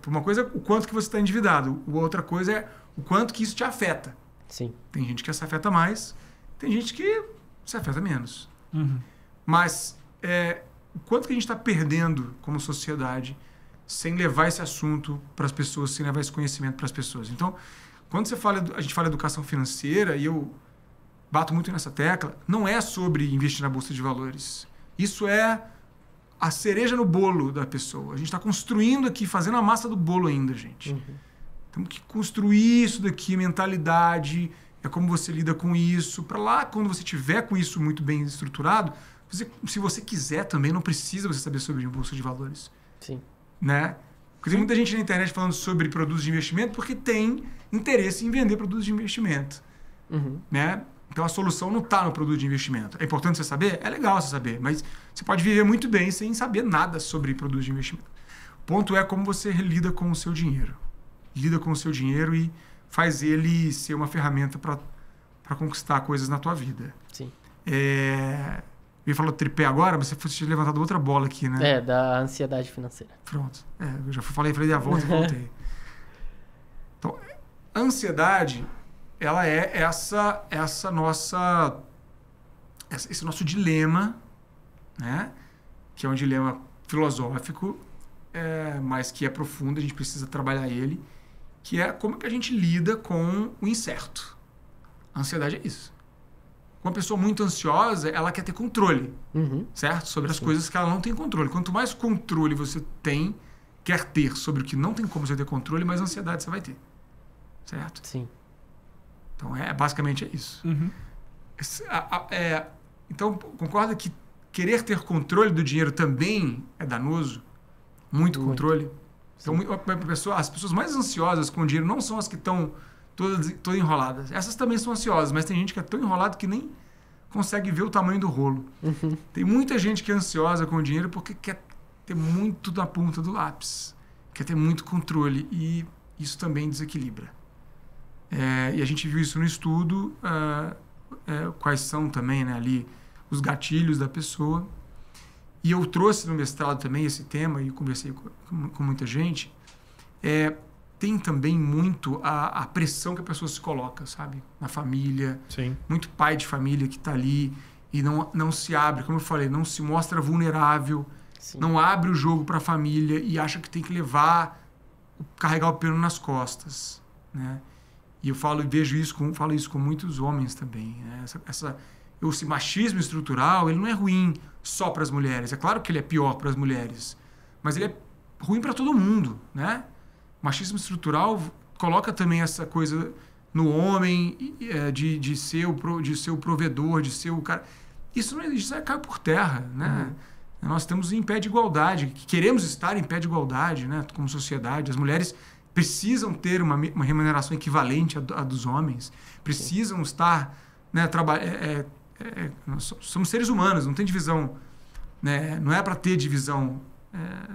Uma coisa é o quanto que você está endividado, outra coisa é o quanto que isso te afeta. Sim. Tem gente que se afeta mais, tem gente que se afeta menos. Mas o quanto que a gente está perdendo como sociedade sem levar esse assunto para as pessoas, sem levar esse conhecimento para as pessoas. Então, quando a gente fala educação financeira, e eu bato muito nessa tecla, não é sobre investir na Bolsa de Valores. Isso é a cereja no bolo da pessoa. A gente está construindo aqui, fazendo a massa do bolo ainda, gente. Temos que construir isso daqui, mentalidade, como você lida com isso. Para lá, quando você tiver com isso muito bem estruturado, se você quiser também, não precisa você saber sobre Bolsa de Valores. Sim. Né? Porque tem muita gente na internet falando sobre produtos de investimento porque tem interesse em vender produtos de investimento. Né? Então, a solução não está no produto de investimento. É importante você saber? É legal você saber, mas você pode viver muito bem sem saber nada sobre produtos de investimento. O ponto é como você lida com o seu dinheiro. Lida com o seu dinheiro e faz ele ser uma ferramenta para conquistar coisas na tua vida. Sim. Eu ia falar do tripé agora, mas você tinha levantado outra bola aqui, né? Da ansiedade financeira. Pronto. Eu já falei a volta e voltei. Então, a ansiedade... ela é esse nosso dilema, né? que é um dilema filosófico, mas que é profundo, a gente precisa trabalhar ele, que é como que a gente lida com o incerto. A ansiedade é isso. Uma pessoa muito ansiosa, ela quer ter controle, certo? Sobre as coisas que ela não tem controle. Quanto mais controle você quer ter sobre o que não tem como você ter controle, mais ansiedade você vai ter. Certo? Sim. Então, basicamente é isso. Então, concorda que querer ter controle do dinheiro também é danoso? Muito controle? Então, as pessoas mais ansiosas com o dinheiro não são as que estão todas enroladas. Essas também são ansiosas, mas tem gente que é tão enrolada que nem consegue ver o tamanho do rolo. Tem muita gente que é ansiosa com o dinheiro porque quer ter muito na ponta do lápis. Quer ter muito controle. E isso também desequilibra. E a gente viu isso no estudo, quais são também, né, ali os gatilhos da pessoa. E eu trouxe no mestrado também esse tema e conversei com muita gente. Tem também muito a pressão que a pessoa se coloca, sabe? Na família. Sim. Muito pai de família que está ali e não se abre, como eu falei, não se mostra vulnerável, Sim. não abre o jogo para a família e acha que tem que carregar o pano nas costas, né? E eu falo isso com muitos homens também, né? Esse machismo estrutural, ele não é ruim só para as mulheres. É claro que ele é pior para as mulheres, mas ele é ruim para todo mundo, né? O machismo estrutural coloca também essa coisa no homem de ser o provedor, de ser o cara. Isso não existe, isso cai por terra, né? Nós estamos em pé de igualdade, queremos estar em pé de igualdade, né? Como sociedade. As mulheres precisam ter uma remuneração equivalente à dos homens, precisam estar, né, nós somos seres humanos, não tem divisão, né? Não é para ter divisão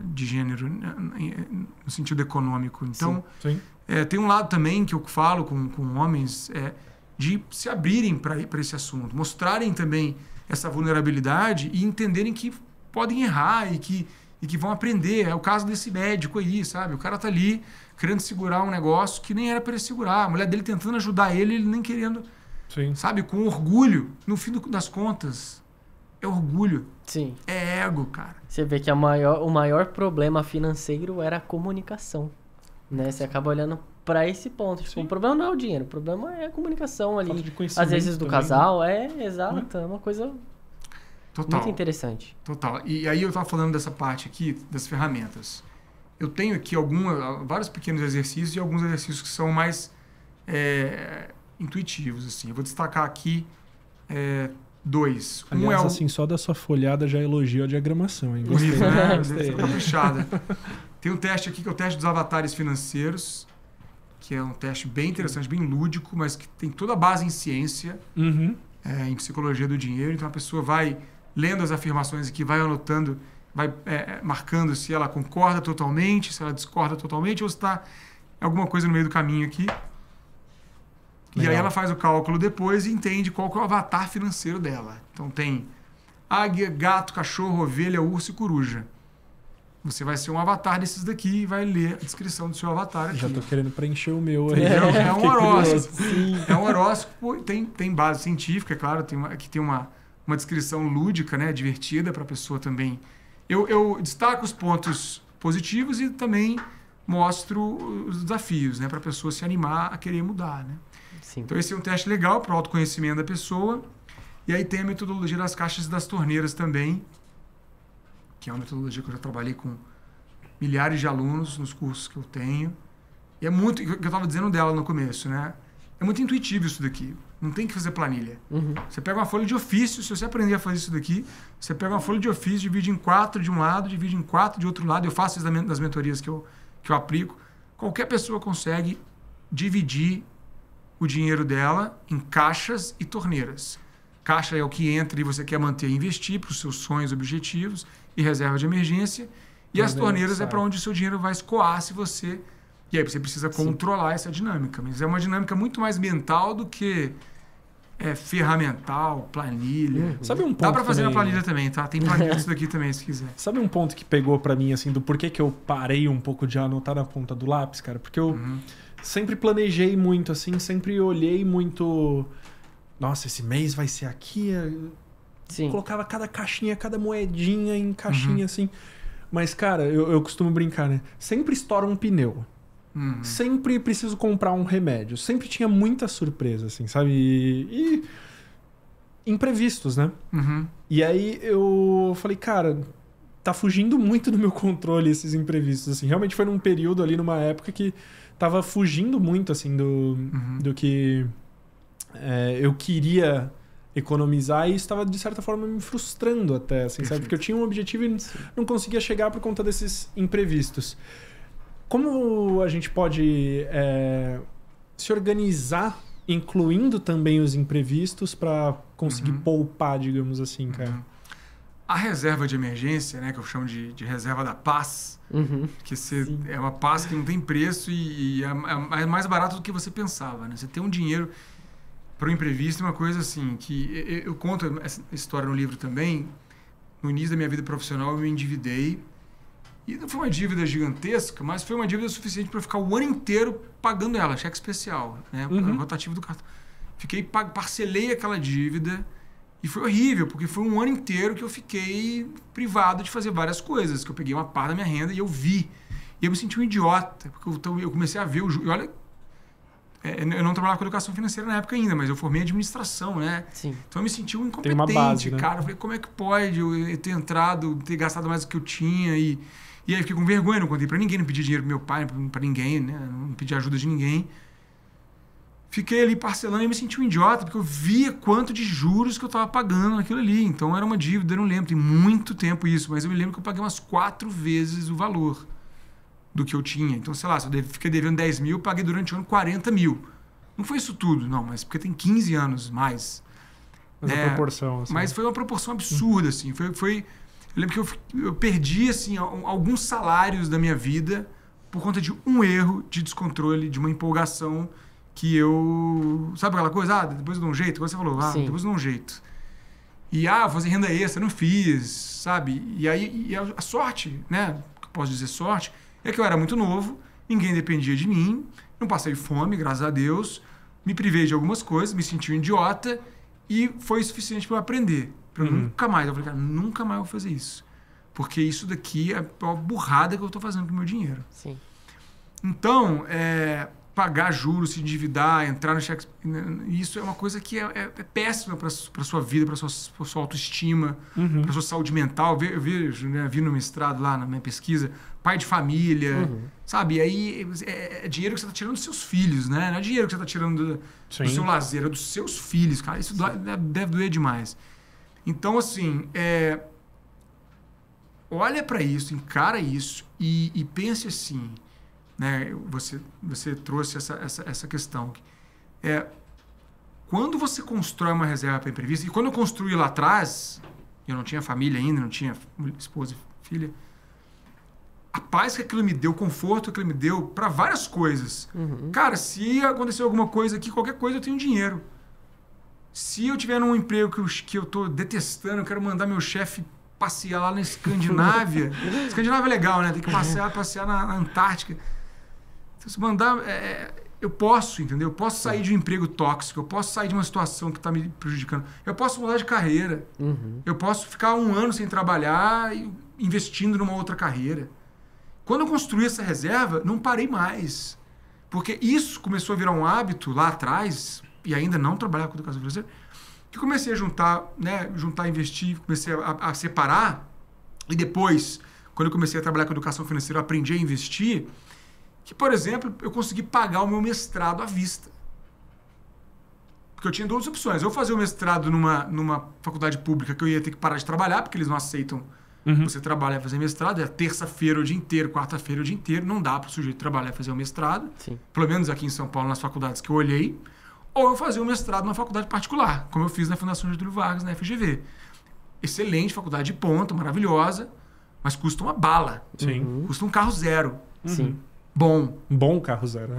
de gênero no sentido econômico. Então, Sim. Tem um lado também que eu falo com homens de se abrirem para esse assunto, mostrarem também essa vulnerabilidade e entenderem que podem errar e que vão aprender. É o caso desse médico aí, sabe? O cara tá ali querendo segurar um negócio que nem era para ele segurar. A mulher dele tentando ajudar ele nem querendo, Sim. sabe? Com orgulho. No fim das contas, é orgulho. Sim. É ego, cara. Você vê que o maior problema financeiro era a comunicação, né? Você acaba olhando para esse ponto. Tipo, o problema não é o dinheiro, o problema é a comunicação ali. Falta de conhecimento às vezes do também, casal, exato. É uma coisa Total. muito interessante. Total. E aí eu estava falando dessa parte aqui, das ferramentas. Eu tenho aqui vários pequenos exercícios e alguns exercícios que são mais intuitivos, assim. Eu vou destacar aqui 2. Aliás, assim, só da sua folhada já elogia a diagramação, hein? Bonito, né? Gostei. Caprichada. Tem um teste aqui que é o teste dos avatares financeiros, que é um teste bem interessante, bem lúdico, mas que tem toda a base em ciência, em psicologia do dinheiro. Então a pessoa vai lendo as afirmações aqui, vai anotando, vai marcando se ela concorda totalmente, se ela discorda totalmente, ou se está alguma coisa no meio do caminho aqui. Legal. E aí ela faz o cálculo depois e entende qual que é o avatar financeiro dela. Então tem águia, gato, cachorro, ovelha, urso e coruja. Você vai ser um avatar desses daqui e vai ler a descrição do seu avatar aqui. Já tô querendo preencher o meu aí. É um horóscopo. É um horóscopo, tem base científica, é claro, aqui tem uma descrição lúdica, né, divertida para a pessoa também. Eu destaco os pontos positivos e também mostro os desafios, né, para a pessoa se animar a querer mudar, né? Sim. Então esse é um teste legal para o autoconhecimento da pessoa. E aí tem a metodologia das caixas e das torneiras também, que é uma metodologia que eu já trabalhei com milhares de alunos nos cursos que eu tenho. E é muito, o que eu estava dizendo dela no começo, né? É muito intuitivo isso daqui. Não tem que fazer planilha. Você pega uma folha de ofício, se você aprender a fazer isso daqui, você pega uma folha de ofício, divide em 4 de um lado, divide em 4 de outro lado. Eu faço isso das mentorias que eu aplico. Qualquer pessoa consegue dividir o dinheiro dela em caixas e torneiras. Caixa é o que entra e você quer manter e investir para os seus sonhos, objetivos e reserva de emergência. E as torneiras é para onde o seu dinheiro vai escoar se você... E aí você precisa controlar essa dinâmica. Mas é uma dinâmica muito mais mental do que ferramental, planilha. Sabe um ponto dá para fazer também, na planilha também, tá? Tem planilha disso daqui também, se quiser. Sabe um ponto que pegou para mim, assim, do porquê que eu parei um pouco de anotar na ponta do lápis, cara? Porque eu sempre planejei muito, assim, sempre olhei muito... Nossa, esse mês vai ser aqui... colocava cada caixinha, cada moedinha em caixinha, assim. Mas, cara, eu costumo brincar, né? Sempre estoura um pneu. Sempre preciso comprar um remédio. Sempre tinha muita surpresa, assim, sabe? E imprevistos, né? E aí eu falei, cara, tá fugindo muito do meu controle esses imprevistos, assim. Realmente foi num período ali, numa época que tava fugindo muito, assim, do que eu queria economizar, e estava, de certa forma, me frustrando até, assim, sabe? Porque eu tinha um objetivo e não conseguia chegar por conta desses imprevistos. Como a gente pode se organizar, incluindo também os imprevistos, para conseguir poupar, digamos assim, cara? A reserva de emergência, né, que eu chamo de reserva da paz, que é uma paz que não tem preço e é mais barato do que você pensava, né? Você tem um dinheiro para o imprevisto, uma coisa assim, que eu conto essa história no livro também. No início da minha vida profissional, eu me endividei. E não foi uma dívida gigantesca, mas foi uma dívida suficiente para eu ficar o ano inteiro pagando ela, cheque especial, né? Rotativo do cartão. Parcelei aquela dívida e foi horrível, porque foi um ano inteiro que eu fiquei privado de fazer várias coisas, que eu peguei uma parte da minha renda e eu vi. E eu me senti um idiota, porque eu comecei a ver o juros. Olha, eu não trabalhava com educação financeira na época ainda, mas eu formei administração, né? Sim. Então eu me senti um incompetente, tem uma base, né? cara. Eu falei, como é que pode eu ter entrado, ter gastado mais do que eu tinha e aí eu fiquei com vergonha, não contei pra ninguém, não pedi dinheiro pro meu pai, pra ninguém, né? Não pedi ajuda de ninguém. Fiquei ali parcelando e me senti um idiota, porque eu via quanto de juros que eu tava pagando naquilo ali. Então era uma dívida, eu não lembro, tem muito tempo isso, mas eu me lembro que eu paguei umas 4 vezes o valor do que eu tinha. Então, sei lá, se eu fiquei devendo 10 mil, eu paguei durante o ano 40 mil. Não foi isso tudo, não, mas porque tem 15 anos mais. Mas a proporção, assim. Mas foi uma proporção absurda, assim. Eu lembro que eu perdi, assim, alguns salários da minha vida por conta de um erro de descontrole, de uma empolgação que eu... Sabe aquela coisa? Depois eu dou um jeito. Como você falou, depois eu dou um jeito. E, vou fazer renda extra, não fiz, sabe? E aí a sorte, né? Que eu posso dizer sorte, é que eu era muito novo, ninguém dependia de mim, não passei fome, graças a Deus, me privei de algumas coisas, me senti um idiota e foi suficiente para eu aprender. Para eu nunca mais. Eu falei, cara, nunca mais vou fazer isso. Porque isso daqui é uma burrada que eu estou fazendo com o meu dinheiro. Sim. Então, pagar juros, se endividar, entrar no cheque... Isso é uma coisa que é péssima para a sua vida, para a sua autoestima, para a sua saúde mental. Eu vejo, né, vi no mestrado lá, na minha pesquisa, pai de família, sabe? E aí é dinheiro que você está tirando dos seus filhos, né? Não é dinheiro que você está tirando do seu lazer, é dos seus filhos, cara. Isso deve doer demais. Então, assim, olha para isso, encara isso e pense assim, né? Você trouxe essa questão. Quando você constrói uma reserva para imprevisto, e quando eu construí lá atrás, eu não tinha família ainda, não tinha esposa e filha, a paz que aquilo me deu, o conforto que aquilo me deu para várias coisas. Cara, se acontecer alguma coisa aqui, qualquer coisa, eu tenho dinheiro. Se eu tiver num emprego que eu tô detestando, eu quero mandar meu chefe passear lá na Escandinávia. Escandinávia é legal, né? Tem que passear na Antártica. Então, se mandar... eu posso, entendeu? Eu posso sair de um emprego tóxico, eu posso sair de uma situação que está me prejudicando. Eu posso mudar de carreira. Eu posso ficar 1 ano sem trabalhar e investindo numa outra carreira. Quando eu construí essa reserva, não parei mais. Porque isso começou a virar um hábito lá atrás... e ainda não trabalhar com educação financeira, que eu comecei a juntar, investir, comecei a separar, e depois, quando eu comecei a trabalhar com educação financeira, eu aprendi a investir, que, por exemplo, eu consegui pagar o meu mestrado à vista. Porque eu tinha 2 opções. Eu fazer o mestrado numa faculdade pública que eu ia ter que parar de trabalhar, porque eles não aceitam você trabalhar e fazer mestrado, é terça-feira o dia inteiro, quarta-feira o dia inteiro, não dá para o sujeito trabalhar e fazer o mestrado, pelo menos aqui em São Paulo, nas faculdades que eu olhei, ou eu fazia um mestrado na faculdade particular, como eu fiz na Fundação Getúlio Vargas, na FGV. Excelente, faculdade de ponta, maravilhosa, mas custa uma bala. Custa um carro zero. Bom. Bom carro zero.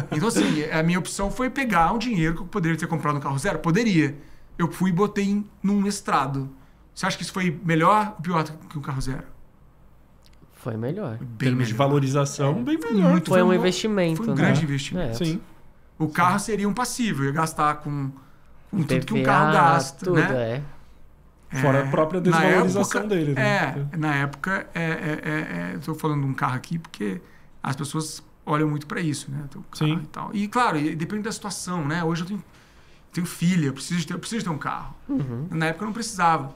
Então, assim, a minha opção foi pegar um dinheiro que eu poderia ter comprado no carro zero. Poderia. Eu fui e botei num mestrado. Você acha que isso foi melhor ou pior que um carro zero? Foi melhor. Em termos de valorização, bem melhor. Foi um investimento. Foi um grande investimento. Sim. O carro seria um passivo, eu ia gastar com tudo PVA, que um carro gasta, tudo, né? Fora a própria desvalorização dele. Né? Na época, estou falando de um carro aqui porque as pessoas olham muito para isso, né? Sim. E tal. E, claro, depende da situação, né? Hoje eu tenho filha, eu preciso ter um carro. Na época eu não precisava.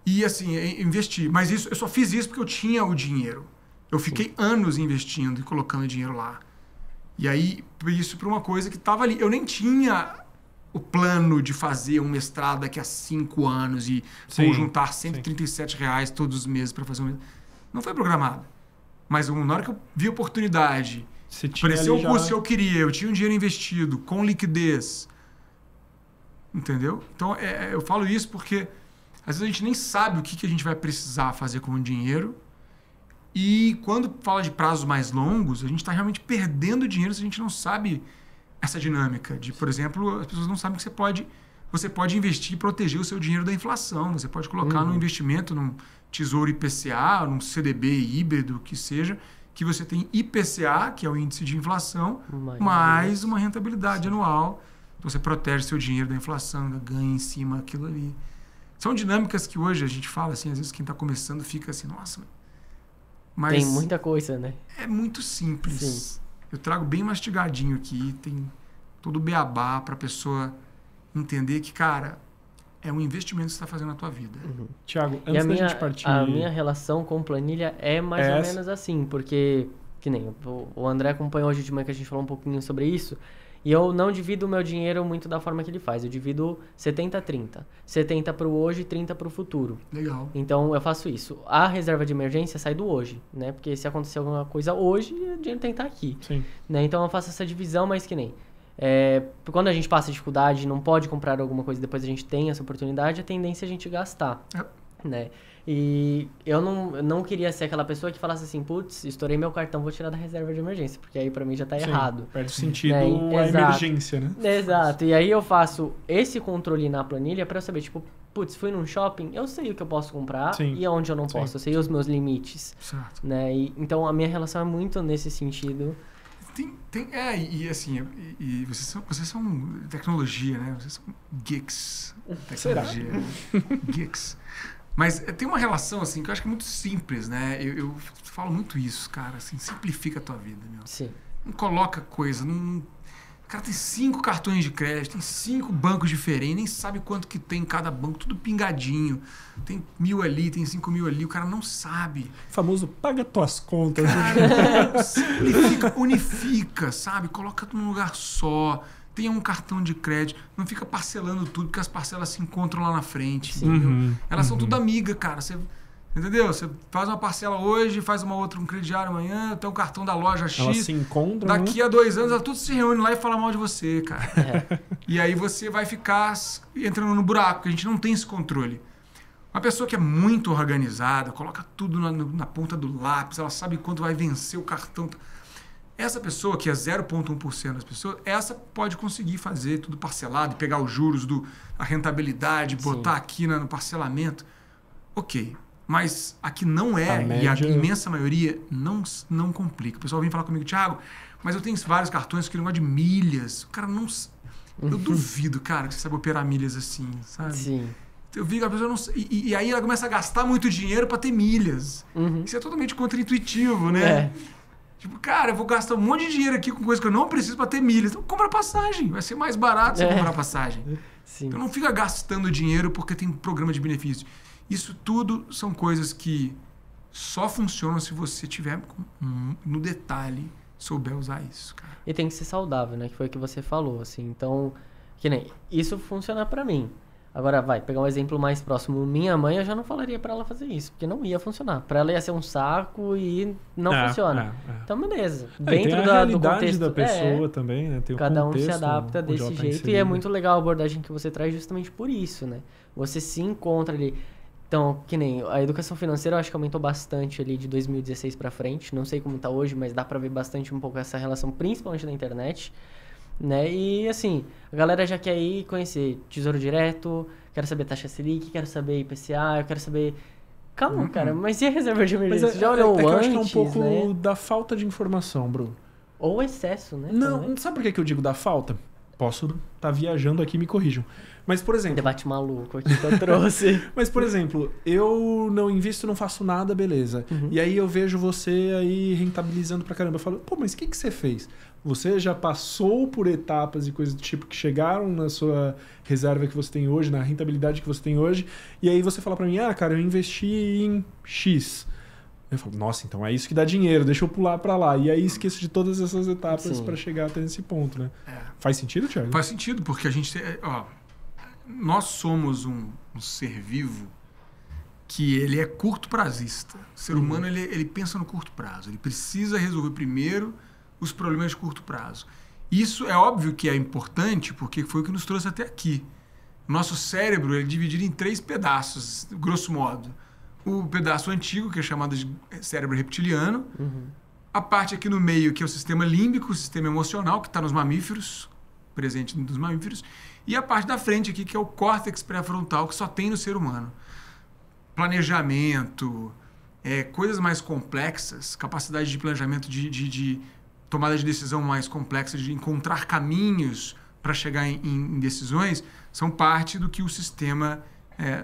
E, assim, investi. Mas eu só fiz isso porque eu tinha o dinheiro. Eu fiquei anos investindo e colocando dinheiro lá. E aí, isso para uma coisa que estava ali. Eu nem tinha o plano de fazer um mestrado daqui a 5 anos e vou juntar R$137 todos os meses para fazer um mestrado. Não foi programado. Mas na hora que eu vi a oportunidade, apareceu o curso que eu queria, eu tinha um dinheiro investido, com liquidez. Entendeu? Então, eu falo isso porque às vezes a gente nem sabe o que a gente vai precisar fazer com o dinheiro. E quando fala de prazos mais longos, a gente está realmente perdendo dinheiro se a gente não sabe essa dinâmica. Por exemplo, as pessoas não sabem que você pode investir e proteger o seu dinheiro da inflação. Você pode colocar num investimento, num tesouro IPCA, num CDB híbrido, que seja, que você tem IPCA, que é o índice de inflação, mais uma rentabilidade anual. Então você protege seu dinheiro da inflação, ganha em cima daquilo ali. São dinâmicas que hoje a gente fala assim, às vezes quem está começando fica assim, nossa, mas tem muita coisa, né? É muito simples. Sim. Eu trago bem mastigadinho aqui, tem todo o beabá para a pessoa entender que, cara, é um investimento que você está fazendo na tua vida. Tiago, antes da gente partir... A minha relação com planilha é mais ou menos assim, porque, que nem o André acompanhou hoje de manhã que a gente falou um pouquinho sobre isso, e eu não divido o meu dinheiro muito da forma que ele faz. Eu divido 70-30. 70 para o hoje e 30 para o futuro. Legal. Então, eu faço isso. A reserva de emergência sai do hoje, né? Porque se acontecer alguma coisa hoje, o dinheiro tem que estar aqui. Sim. Né? Então, eu faço essa divisão, mas que nem... quando a gente passa dificuldade, não pode comprar alguma coisa, depois a gente tem essa oportunidade, a tendência é a gente gastar. Né? E eu não queria ser aquela pessoa que falasse assim, putz, estourei meu cartão, vou tirar da reserva de emergência, porque aí pra mim já tá errado. Perde o sentido a emergência, né? Exato. E aí eu faço esse controle na planilha pra eu saber, tipo, putz, fui num shopping, eu sei o que eu posso comprar e onde eu não posso, eu sei os meus limites. Certo. Né? Então a minha relação é muito nesse sentido. E assim, vocês são tecnologia, né? Vocês são geeks. Tecnologia. Geeks. Mas tem uma relação, assim, que eu acho que é muito simples, né? Eu falo muito isso, cara, assim, simplifica a tua vida, meu. Sim. Não coloca coisa, O cara tem 5 cartões de crédito, tem 5 bancos diferentes, nem sabe quanto que tem em cada banco, tudo pingadinho. Tem 1.000 ali, tem 5.000 ali, o cara não sabe. O famoso paga tuas contas. Cara, simplifica, unifica, sabe? Coloca tudo num lugar só. Tenha um cartão de crédito, não fica parcelando tudo, porque as parcelas se encontram lá na frente. Elas são tudo amigas, cara. Entendeu? Você faz uma parcela hoje, faz uma outra, um crediário amanhã, tem um cartão da loja X. Elas se encontram. Daqui a 2 anos, elas tudo se reúnem lá e falam mal de você, cara. E aí você vai ficar entrando no buraco, porque a gente não tem esse controle. Uma pessoa que é muito organizada, coloca tudo na ponta do lápis, ela sabe quanto vai vencer o cartão. Essa pessoa, que é 0,1% das pessoas, essa pode conseguir fazer tudo parcelado, pegar os juros, a rentabilidade, botar aqui no parcelamento. Ok, mas aqui não é, e a imensa maioria não complica. O pessoal vem falar comigo, Thiago, mas eu tenho vários cartões que não gostam de milhas. O cara não... Eu duvido, cara, que você sabe operar milhas assim, sabe? Sim. Eu vi que a pessoa não... E aí ela começa a gastar muito dinheiro para ter milhas. Isso é totalmente contraintuitivo, né? Tipo, cara, eu vou gastar um monte de dinheiro aqui com coisa que eu não preciso para ter milhas. Então, compra passagem. Vai ser mais barato você comprar passagem. Sim. Então, não fica gastando dinheiro porque tem programa de benefício. Isso tudo são coisas que só funcionam se você tiver no detalhe, souber usar isso, cara. E tem que ser saudável, né? Que foi o que você falou, assim. Então, que nem... Isso funciona para mim. Agora, vai, pegar um exemplo mais próximo. Minha mãe, eu já não falaria pra ela fazer isso, porque não ia funcionar. Pra ela ia ser um saco e não funciona. Então, beleza. Dentro tem a realidade do contexto da pessoa também, né? Tem cada um se adapta desse jeito. E é muito legal a abordagem que você traz justamente por isso, né? Você se encontra ali. Então, que nem a educação financeira, eu acho que aumentou bastante ali de 2016 pra frente. Não sei como tá hoje, mas dá pra ver bastante um pouco essa relação, principalmente na internet. Né? E assim, a galera já quer ir conhecer Tesouro Direto, quero saber taxa Selic, quero saber IPCA, eu quero saber... Calma, cara, mas e a reserva de emergência? Já olhou antes, eu acho que é um pouco da falta de informação, Bruno. Ou excesso, né? Não, sabe por que eu digo da falta? Posso estar viajando aqui, me corrijam. Mas, por exemplo... Debate maluco aqui que eu trouxe. Mas, por exemplo, eu não invisto, não faço nada, beleza. E aí eu vejo você aí rentabilizando pra caramba. Eu falo, pô, mas o que você fez? Você já passou por etapas e coisas do tipo que chegaram na sua reserva que você tem hoje, na rentabilidade que você tem hoje, e aí você fala pra mim, cara, eu investi em X. Eu falo, nossa, então é isso que dá dinheiro, deixa eu pular pra lá. E aí esqueço de todas essas etapas pra chegar até nesse ponto, né? Faz sentido, Thiago? Faz sentido, porque a gente... nós somos um ser vivo que ele é curto prazista. O ser humano, ele pensa no curto prazo. Ele precisa resolver primeiro os problemas de curto prazo. Isso é óbvio que é importante, porque foi o que nos trouxe até aqui. O nosso cérebro é dividido em 3 pedaços, grosso modo. O pedaço antigo, que é chamado de cérebro reptiliano. A parte aqui no meio, que é o sistema límbico, o sistema emocional, que está nos mamíferos, presente nos mamíferos. E a parte da frente aqui, que é o córtex pré-frontal, que só tem no ser humano. Planejamento, coisas mais complexas, capacidade de planejamento, de tomada de decisão mais complexa, de encontrar caminhos para chegar em decisões, são parte do que o sistema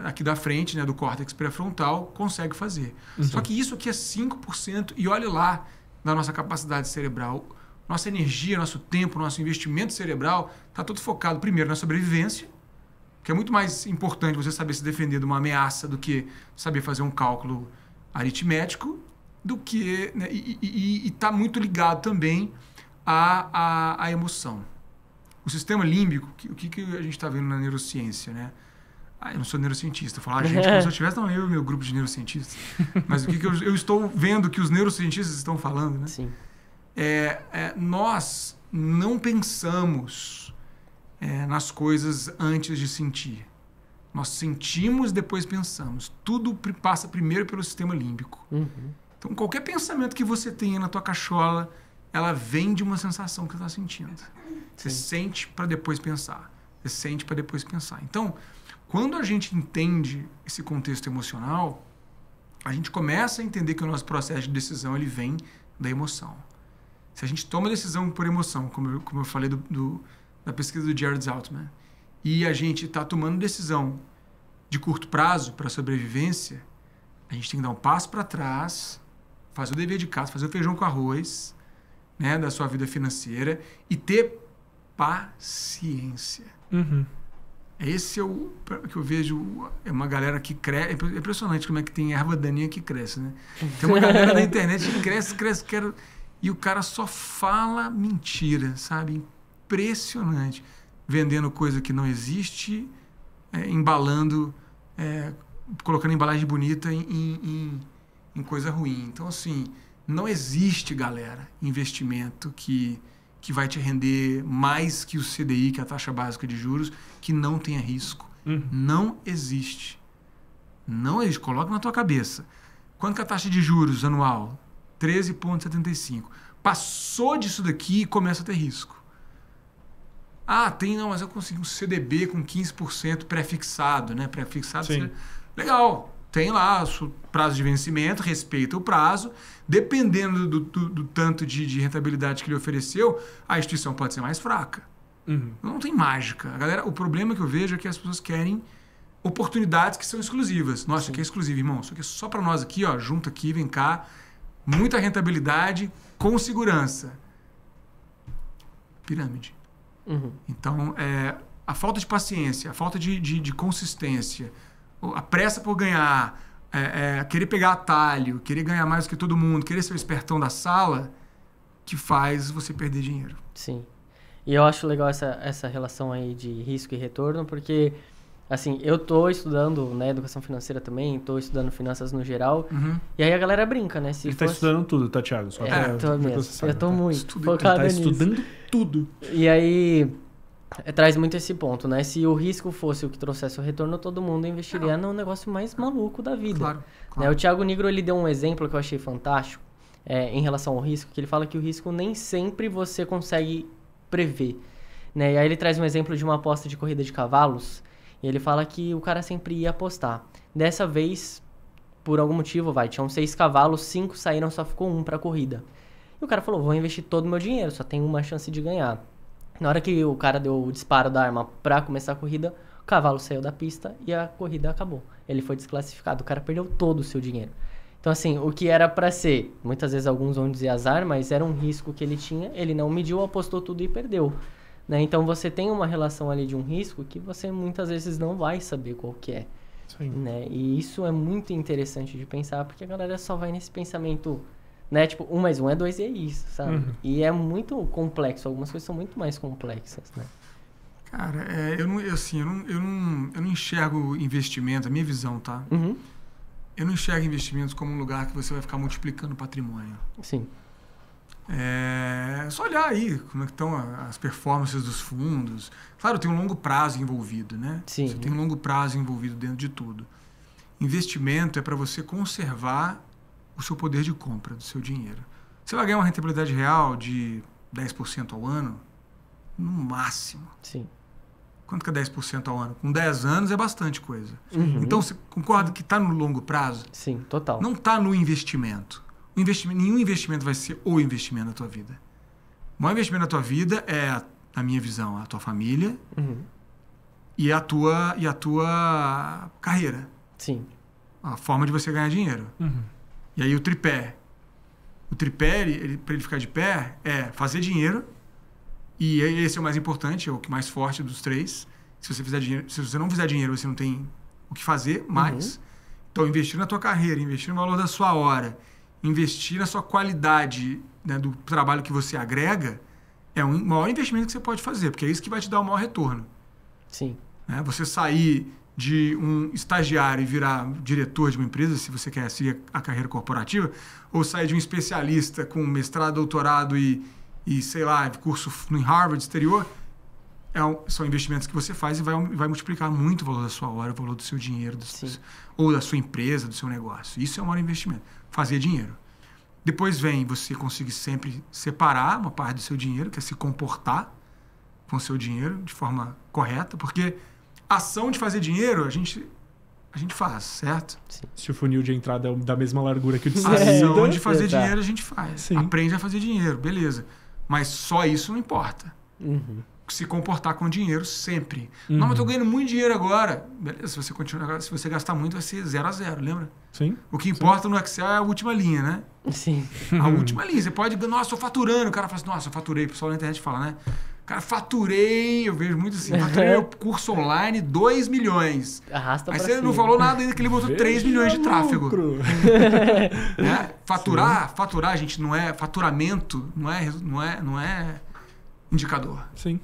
aqui da frente, né, do córtex pré-frontal, consegue fazer. Só que isso aqui é 5%, e olhe lá da nossa capacidade cerebral. Nossa energia, nosso tempo, nosso investimento cerebral está todo focado, primeiro, na sobrevivência, que é muito mais importante você saber se defender de uma ameaça do que saber fazer um cálculo aritmético, do que... Né, e está muito ligado também à emoção. O sistema límbico, o que a gente está vendo na neurociência, né? Eu não sou neurocientista. Falar, gente, como se eu tivesse, não, eu e meu grupo de neurocientistas. Mas o que eu estou vendo que os neurocientistas estão falando, né? Sim. Nós não pensamos nas coisas antes de sentir. Nós sentimos, depois pensamos. Tudo passa primeiro pelo sistema límbico. Então, qualquer pensamento que você tenha na tua cachola, ela vem de uma sensação que você está sentindo. Você sente para depois pensar. Você sente para depois pensar. Então, quando a gente entende esse contexto emocional, a gente começa a entender que o nosso processo de decisão ele vem da emoção. Se a gente toma decisão por emoção, como eu falei da pesquisa do Jared Zaltman, e a gente está tomando decisão de curto prazo para a sobrevivência, a gente tem que dar um passo para trás, fazer o dever de casa, fazer o feijão com arroz, né, da sua vida financeira e ter paciência. Esse é o que eu vejo, é uma galera que cresce, é impressionante como é que tem erva daninha que cresce, né? Tem uma galera na internet que cresce, e o cara só fala mentira, sabe? Impressionante. Vendendo coisa que não existe, embalando, colocando embalagem bonita em coisa ruim. Então, assim, não existe, galera, investimento que vai te render mais que o CDI, que é a taxa básica de juros, que não tenha risco. Não existe. Não existe. Coloca na tua cabeça. Quanto que é a taxa de juros anual? 13,75. Passou disso daqui e começa a ter risco. Mas eu consigo um CDB com 15% pré-fixado, né? Pré-fixado. Legal. Tem lá o prazo de vencimento, respeita o prazo. Dependendo do tanto de rentabilidade que ele ofereceu, a instituição pode ser mais fraca. Não tem mágica. O problema que eu vejo é que as pessoas querem oportunidades que são exclusivas. Nossa, isso aqui é exclusivo, irmão. Isso aqui é só para nós aqui, ó. Junto aqui, vem cá. Muita rentabilidade com segurança. Pirâmide. Então, a falta de paciência, a falta de consistência, a pressa por ganhar, querer pegar atalho, querer ganhar mais do que todo mundo, querer ser o espertão da sala, que faz você perder dinheiro. Sim. E eu acho legal essa relação aí de risco e retorno, porque, assim, eu tô estudando, né, educação financeira também, tô estudando finanças no geral, e aí a galera brinca, né? Ele tá estudando tudo, tá, Thiago? Só tô mesmo. Eu tô muito focado nisso. Ele tá estudando tudo. E aí... traz muito esse ponto, né? Se o risco fosse o que trouxesse o retorno, todo mundo investiria no negócio mais maluco da vida. Claro. Né? O Thiago Nigro, ele deu um exemplo que eu achei fantástico em relação ao risco, que ele fala que o risco nem sempre você consegue prever. Né? E aí ele traz um exemplo de uma aposta de corrida de cavalos, e ele fala que o cara sempre ia apostar. Dessa vez, por algum motivo, tinham 6 cavalos, 5 saíram, só ficou 1 pra corrida. E o cara falou, vou investir todo o meu dinheiro, só tenho uma chance de ganhar. Na hora que o cara deu o disparo da arma pra começar a corrida, o cavalo saiu da pista e a corrida acabou. Ele foi desclassificado, o cara perdeu todo o seu dinheiro. Então, assim, o que era pra ser, muitas vezes alguns vão dizer azar, mas era um risco que ele tinha, ele não mediu, apostou tudo e perdeu. Né? Então, você tem uma relação ali de um risco que você muitas vezes não vai saber qual que é. Sim. Né? E isso é muito interessante de pensar, porque a galera só vai nesse pensamento, né? Tipo, 1 mais 1 é 2 e é isso, sabe? E é muito complexo, algumas coisas são muito mais complexas, né? Cara, eu não enxergo investimento, a minha visão, tá? Eu não enxergo investimentos como um lugar que você vai ficar multiplicando patrimônio. Sim. É só olhar aí como é que estão as performances dos fundos. Claro, tem um longo prazo envolvido, né? Sim. Você tem um longo prazo envolvido dentro de tudo. Investimento é para você conservar o seu poder de compra do seu dinheiro. Você vai ganhar uma rentabilidade real de 10% ao ano? No máximo. Sim. Quanto que é 10% ao ano? Com 10 anos é bastante coisa. Então, você concorda que está no longo prazo? Sim, total. Não está no investimento. Nenhum investimento vai ser o investimento da tua vida. O maior investimento da tua vida é, na minha visão, a tua família e a tua carreira. Sim. A forma de você ganhar dinheiro. E aí o tripé. O tripé, para ele ficar de pé, é fazer dinheiro. E esse é o mais importante, é o que mais forte dos três. Se você não fizer dinheiro, você não tem o que fazer mais. Então, investir na tua carreira, investir no valor da sua hora, investir na sua qualidade, né, do trabalho que você agrega, é o maior investimento que você pode fazer, porque é isso que vai te dar o maior retorno. Sim. Né? Você sair de um estagiário e virar diretor de uma empresa, se você quer seguir a carreira corporativa, ou sair de um especialista com mestrado, doutorado e sei lá, curso em Harvard, exterior, são investimentos que você faz e vai multiplicar muito o valor da sua hora, o valor do seu dinheiro, ou da sua empresa, do seu negócio. Isso é o maior investimento, fazer dinheiro. Depois vem você conseguir sempre separar uma parte do seu dinheiro, que é se comportar com o seu dinheiro de forma correta, porque a ação de fazer dinheiro a gente faz, certo? Sim. Se o funil de entrada é da mesma largura que o de A saída... ação de fazer dinheiro a gente faz. Sim. Aprende a fazer dinheiro, beleza. Mas só isso não importa. Se comportar com dinheiro sempre. Não, mas eu tô ganhando muito dinheiro agora. Beleza, se você gastar muito, vai ser 0 a 0, lembra? Sim. O que importa no Excel é a última linha, né? Sim. A última linha. Você pode... Nossa, tô faturando. O cara fala assim, nossa, eu faturei. O pessoal na internet fala, né? Cara, faturei. Eu vejo muito assim. Faturei o curso online 2 milhões. Arrasta Aí pra você cima. não falou nada ainda que ele botou 3 milhões de tráfego. Né? Faturar, gente, não é... Faturamento não é indicador. Sim.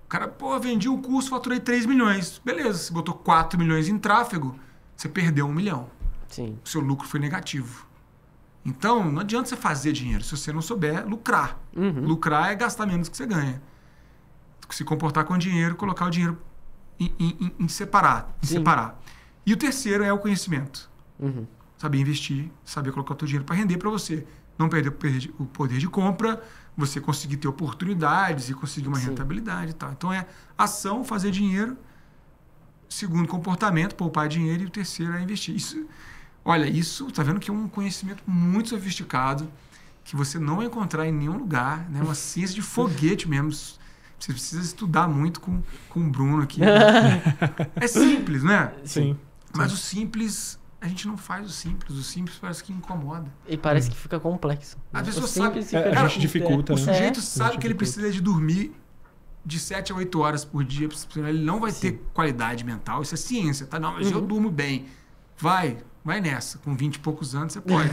O cara, pô, vendi o curso, faturei 3 milhões. Beleza, você botou 4 milhões em tráfego, você perdeu 1 milhão. Sim. O seu lucro foi negativo. Então, não adianta você fazer dinheiro se você não souber lucrar. Lucrar é gastar menos que você ganha. Se comportar com o dinheiro, colocar o dinheiro em separar. E o terceiro é o conhecimento. Saber investir, saber colocar o teu dinheiro para render para você. Não perder o poder de compra, você conseguir ter oportunidades e conseguir uma rentabilidade e tal. Então, é ação, fazer dinheiro. Segundo, comportamento, poupar dinheiro. E o terceiro é investir. Isso, tá vendo que é um conhecimento muito sofisticado que você não vai encontrar em nenhum lugar, né? Uma ciência de foguete mesmo. Você precisa estudar muito com o Bruno aqui. Né? É simples, né? Sim. Mas o simples, a gente não faz o simples. O simples parece que incomoda. E parece que fica complexo. A pessoa sabe. sabe. A gente dificulta, O né? sujeito sabe que ele precisa de dormir de 7 a 8 horas por dia. Ele não vai ter qualidade mental. Isso é ciência, tá? Não, mas eu durmo bem. Vai nessa. Com 20 e poucos anos você pode.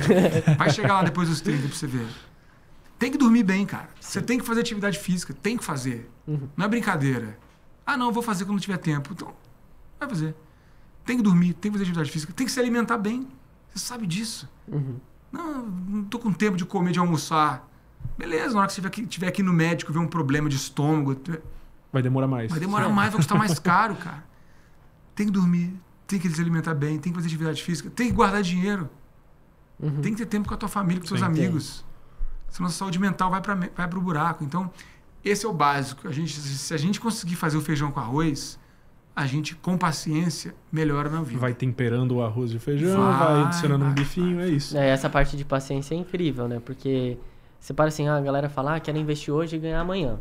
Vai chegar lá depois dos 30 pra você ver. Tem que dormir bem, cara. Você tem que fazer atividade física. Tem que fazer. Não é brincadeira. Ah, não, vou fazer quando tiver tempo. Então, vai fazer. Tem que dormir, tem que fazer atividade física. Tem que se alimentar bem. Você sabe disso. Não tô com tempo de comer, de almoçar. Beleza, na hora que você estiver aqui no médico, ver um problema de estômago... Vai demorar mais. Vai demorar mais, vai custar mais caro, cara. Tem que dormir, tem que se alimentar bem, tem que fazer atividade física, tem que guardar dinheiro. Tem que ter tempo com a tua família, com seus amigos. Senão a saúde mental vai pro buraco. Então, esse é o básico. Se a gente conseguir fazer o feijão com arroz, a gente, com paciência, melhora na vida. Vai temperando o arroz e o feijão, vai adicionando um bifinho, é isso. Essa parte de paciência é incrível, né? Porque você para assim, a galera fala, quero investir hoje e ganhar amanhã.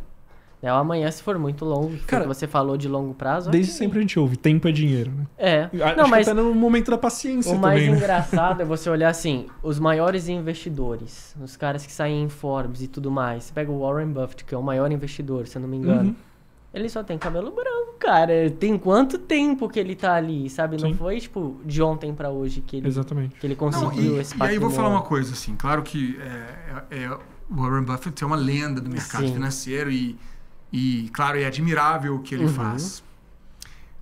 O amanhã, se for muito longo, Cara, que você falou de longo prazo... Desde sempre a gente ouve, tempo é dinheiro, né? Não, mas até no momento da paciência o mais também, né? engraçado é você olhar assim, os maiores investidores, os caras que saem em Forbes e tudo mais. Você pega o Warren Buffett, que é o maior investidor, se eu não me engano. Ele só tem cabelo branco, cara. Tem quanto tempo que ele tá ali, sabe? Não foi, tipo, de ontem pra hoje que ele, Exatamente. que ele conseguiu esse patrimônio. E aí eu vou falar uma coisa, assim. Claro que o Warren Buffett é uma lenda do mercado financeiro e, claro, é admirável o que ele faz.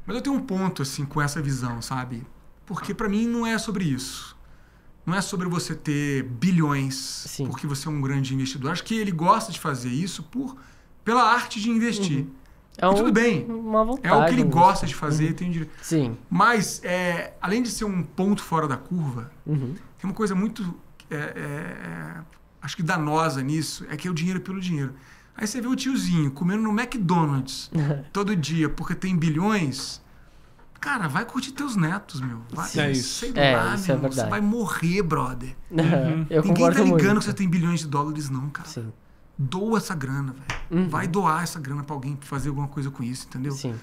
Mas eu tenho um ponto, assim, com essa visão, sabe? Porque pra mim não é sobre isso. Não é sobre você ter bilhões porque você é um grande investidor. Acho que ele gosta de fazer isso pela arte de investir. Tudo bem. Uma vontade, é o que ele gosta de fazer. Tem direito. Sim. Mas, além de ser um ponto fora da curva, tem uma coisa muito, acho que danosa nisso, é que é o dinheiro pelo dinheiro. Aí você vê o tiozinho comendo no McDonald's todo dia porque tem bilhões. Cara, vai curtir teus netos, meu. Vai, é isso. Sei lá, isso meu, é verdade. você vai morrer, brother. Eu Ninguém tá ligando muito. que você tem bilhões de dólares, não, cara. Sim. Doa essa grana, velho. Vai doar essa grana pra alguém fazer alguma coisa com isso, entendeu? Sim.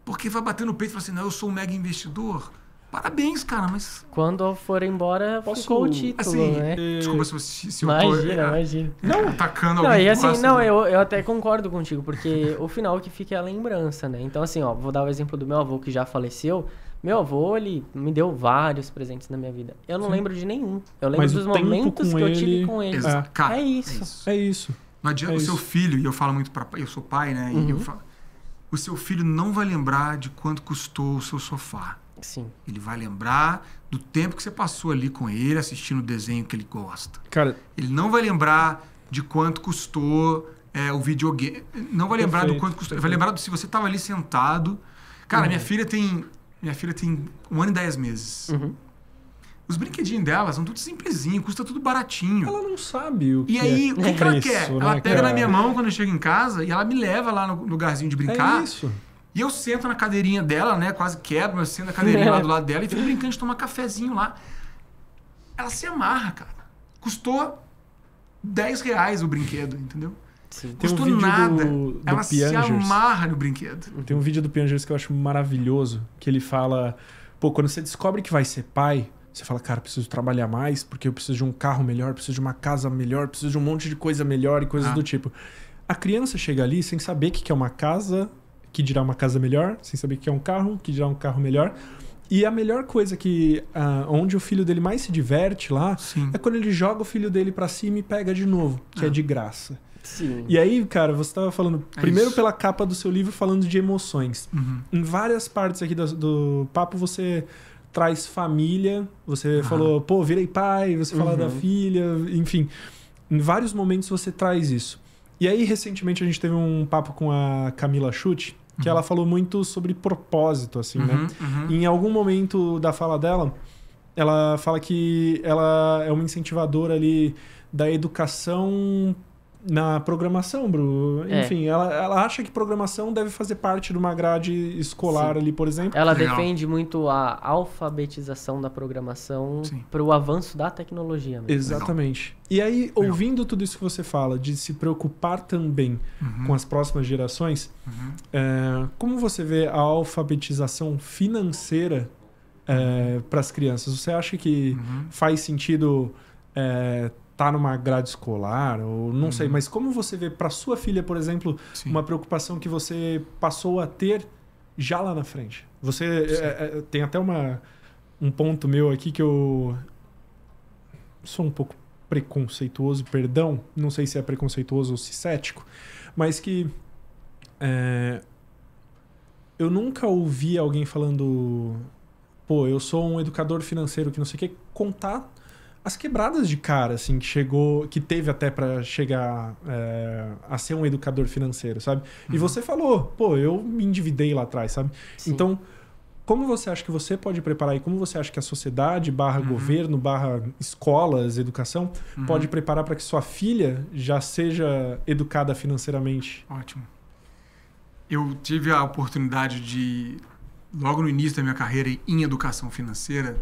Porque vai bater no peito e falar assim, não, eu sou um mega investidor. Parabéns, cara, mas... Quando for embora, ficou o título, assim, né? Desculpa se eu tô... Imagina. Atacando Não, alguém e que assim, gosta, eu até concordo contigo, porque o final que fica é a lembrança, né? Então, assim, ó, vou dar o exemplo do meu avô que já faleceu. Meu avô, ele me deu vários presentes na minha vida. Eu não lembro de nenhum. Eu lembro dos momentos que eu tive com ele. Cara, é isso. É isso. Não adianta o seu filho, e eu falo muito pra... Eu sou pai, né? E eu falo... O seu filho não vai lembrar de quanto custou o seu sofá. Sim. Ele vai lembrar do tempo que você passou ali com ele, assistindo o desenho que ele gosta. Cara... Ele não vai lembrar de quanto custou o videogame. Não vai lembrar do quanto custou. Ele vai lembrar se você estava ali sentado. Cara, minha filha tem 1 ano e 10 meses. Os brinquedinhos dela são tudo simplesinho, custa tudo baratinho. Ela não sabe o que E aí, o que ela preço, quer? né, Ela pega cara? na minha mão quando eu chego em casa e ela me leva lá no lugarzinho de brincar. É isso. E eu sento na cadeirinha dela, né? Quase quebro, mas sento na cadeirinha lá do lado dela e fico brincando de tomar cafezinho lá. Ela se amarra, cara. Custou R$10 o brinquedo, entendeu? Sim. Tem um Custou vídeo nada. do Ela se Piangers. amarra no brinquedo. Tem um vídeo do Piangers que eu acho maravilhoso, que ele fala, pô, quando você descobre que vai ser pai, você fala, cara, preciso trabalhar mais, porque eu preciso de um carro melhor, preciso de uma casa melhor, preciso de um monte de coisa melhor e coisas do tipo. A criança chega ali sem saber o que é uma casa, que dirá uma casa melhor, sem saber o que é um carro, que dirá um carro melhor. E a melhor coisa que... onde o filho dele mais se diverte lá, é quando ele joga o filho dele pra cima e pega de novo, que é de graça. Sim. E aí, cara, você estava falando, primeiro pela capa do seu livro, falando de emoções. Em várias partes aqui do papo, você traz família, você falou, pô, virei pai, você fala da filha, enfim. Em vários momentos você traz isso. E aí, recentemente, a gente teve um papo com a Camila Schutt, que ela falou muito sobre propósito, assim, né? E em algum momento da fala dela, ela fala que ela é uma incentivadora ali da educação na programação, Bru. Enfim, ela acha que programação deve fazer parte de uma grade escolar ali, por exemplo. Ela defende muito a alfabetização da programação para o avanço da tecnologia mesmo. Exatamente. E aí, ouvindo tudo isso que você fala, de se preocupar também com as próximas gerações, como você vê a alfabetização financeira para as crianças? Você acha que faz sentido... tá numa grade escolar, ou não sei, mas como você vê para sua filha, por exemplo, uma preocupação que você passou a ter já lá na frente? Você tem até um ponto meu aqui que eu sou um pouco preconceituoso, perdão, não sei se é preconceituoso ou se cético, mas que eu nunca ouvi alguém falando, pô, eu sou um educador financeiro que não sei o que, contar as quebradas de cara, assim, que teve até para chegar a ser um educador financeiro, sabe? E você falou, pô, eu me endividei lá atrás, sabe? Sim. Então, como você acha que você pode preparar e como você acha que a sociedade, governo, escolas, educação, pode preparar para que sua filha já seja educada financeiramente? Ótimo. Eu tive a oportunidade de, logo no início da minha carreira em educação financeira,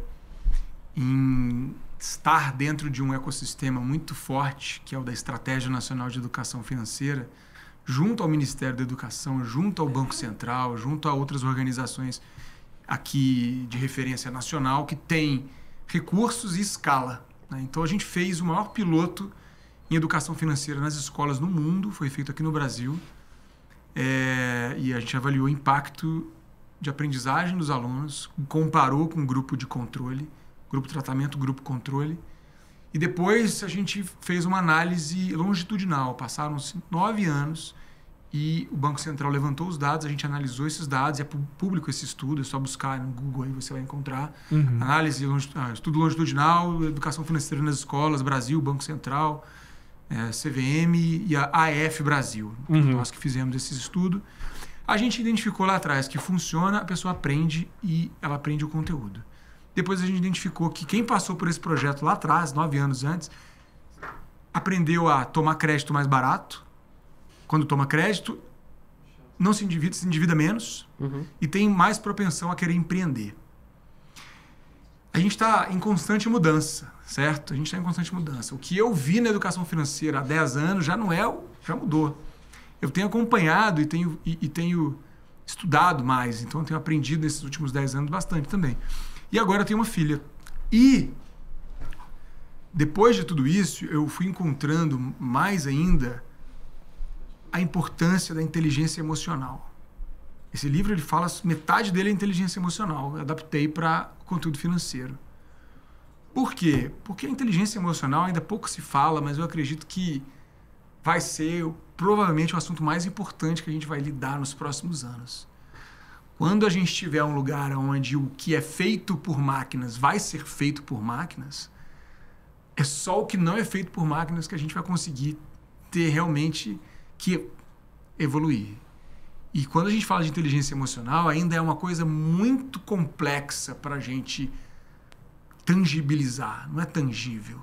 em estar dentro de um ecossistema muito forte, que é o da Estratégia Nacional de Educação Financeira, junto ao Ministério da Educação, junto ao Banco Central, junto a outras organizações aqui de referência nacional que têm recursos e escala, né? Então a gente fez o maior piloto em educação financeira nas escolas no mundo, foi feito aqui no Brasil, e a gente avaliou o impacto de aprendizagem dos alunos, comparou com o grupo de controle, grupo tratamento, grupo controle, e depois a gente fez uma análise longitudinal. Passaram-se 9 anos e o Banco Central levantou os dados, a gente analisou esses dados, é público esse estudo, é só buscar no Google aí você vai encontrar. Análise, estudo longitudinal, educação financeira nas escolas, Brasil, Banco Central, CVM e a AF Brasil. Nós que fizemos esse estudo. A gente identificou lá atrás que funciona, a pessoa aprende e ela aprende o conteúdo. Depois a gente identificou que quem passou por esse projeto lá atrás, 9 anos antes, aprendeu a tomar crédito mais barato. Quando toma crédito, não se endivida menos e tem mais propensão a querer empreender. A gente está em constante mudança, certo? A gente está em constante mudança. O que eu vi na educação financeira há 10 anos já não é, já mudou. Eu tenho acompanhado e tenho estudado mais, então eu tenho aprendido nesses últimos 10 anos bastante também. E agora eu tenho uma filha. E depois de tudo isso, eu fui encontrando mais ainda a importância da inteligência emocional. Esse livro, ele fala, metade dele é inteligência emocional. Eu adaptei para conteúdo financeiro. Por quê? Porque a inteligência emocional ainda pouco se fala, mas eu acredito que vai ser provavelmente o assunto mais importante que a gente vai lidar nos próximos anos. Quando a gente tiver um lugar onde o que é feito por máquinas vai ser feito por máquinas, é só o que não é feito por máquinas que a gente vai conseguir ter realmente que evoluir. E quando a gente fala de inteligência emocional, ainda é uma coisa muito complexa para a gente tangibilizar. Não é tangível.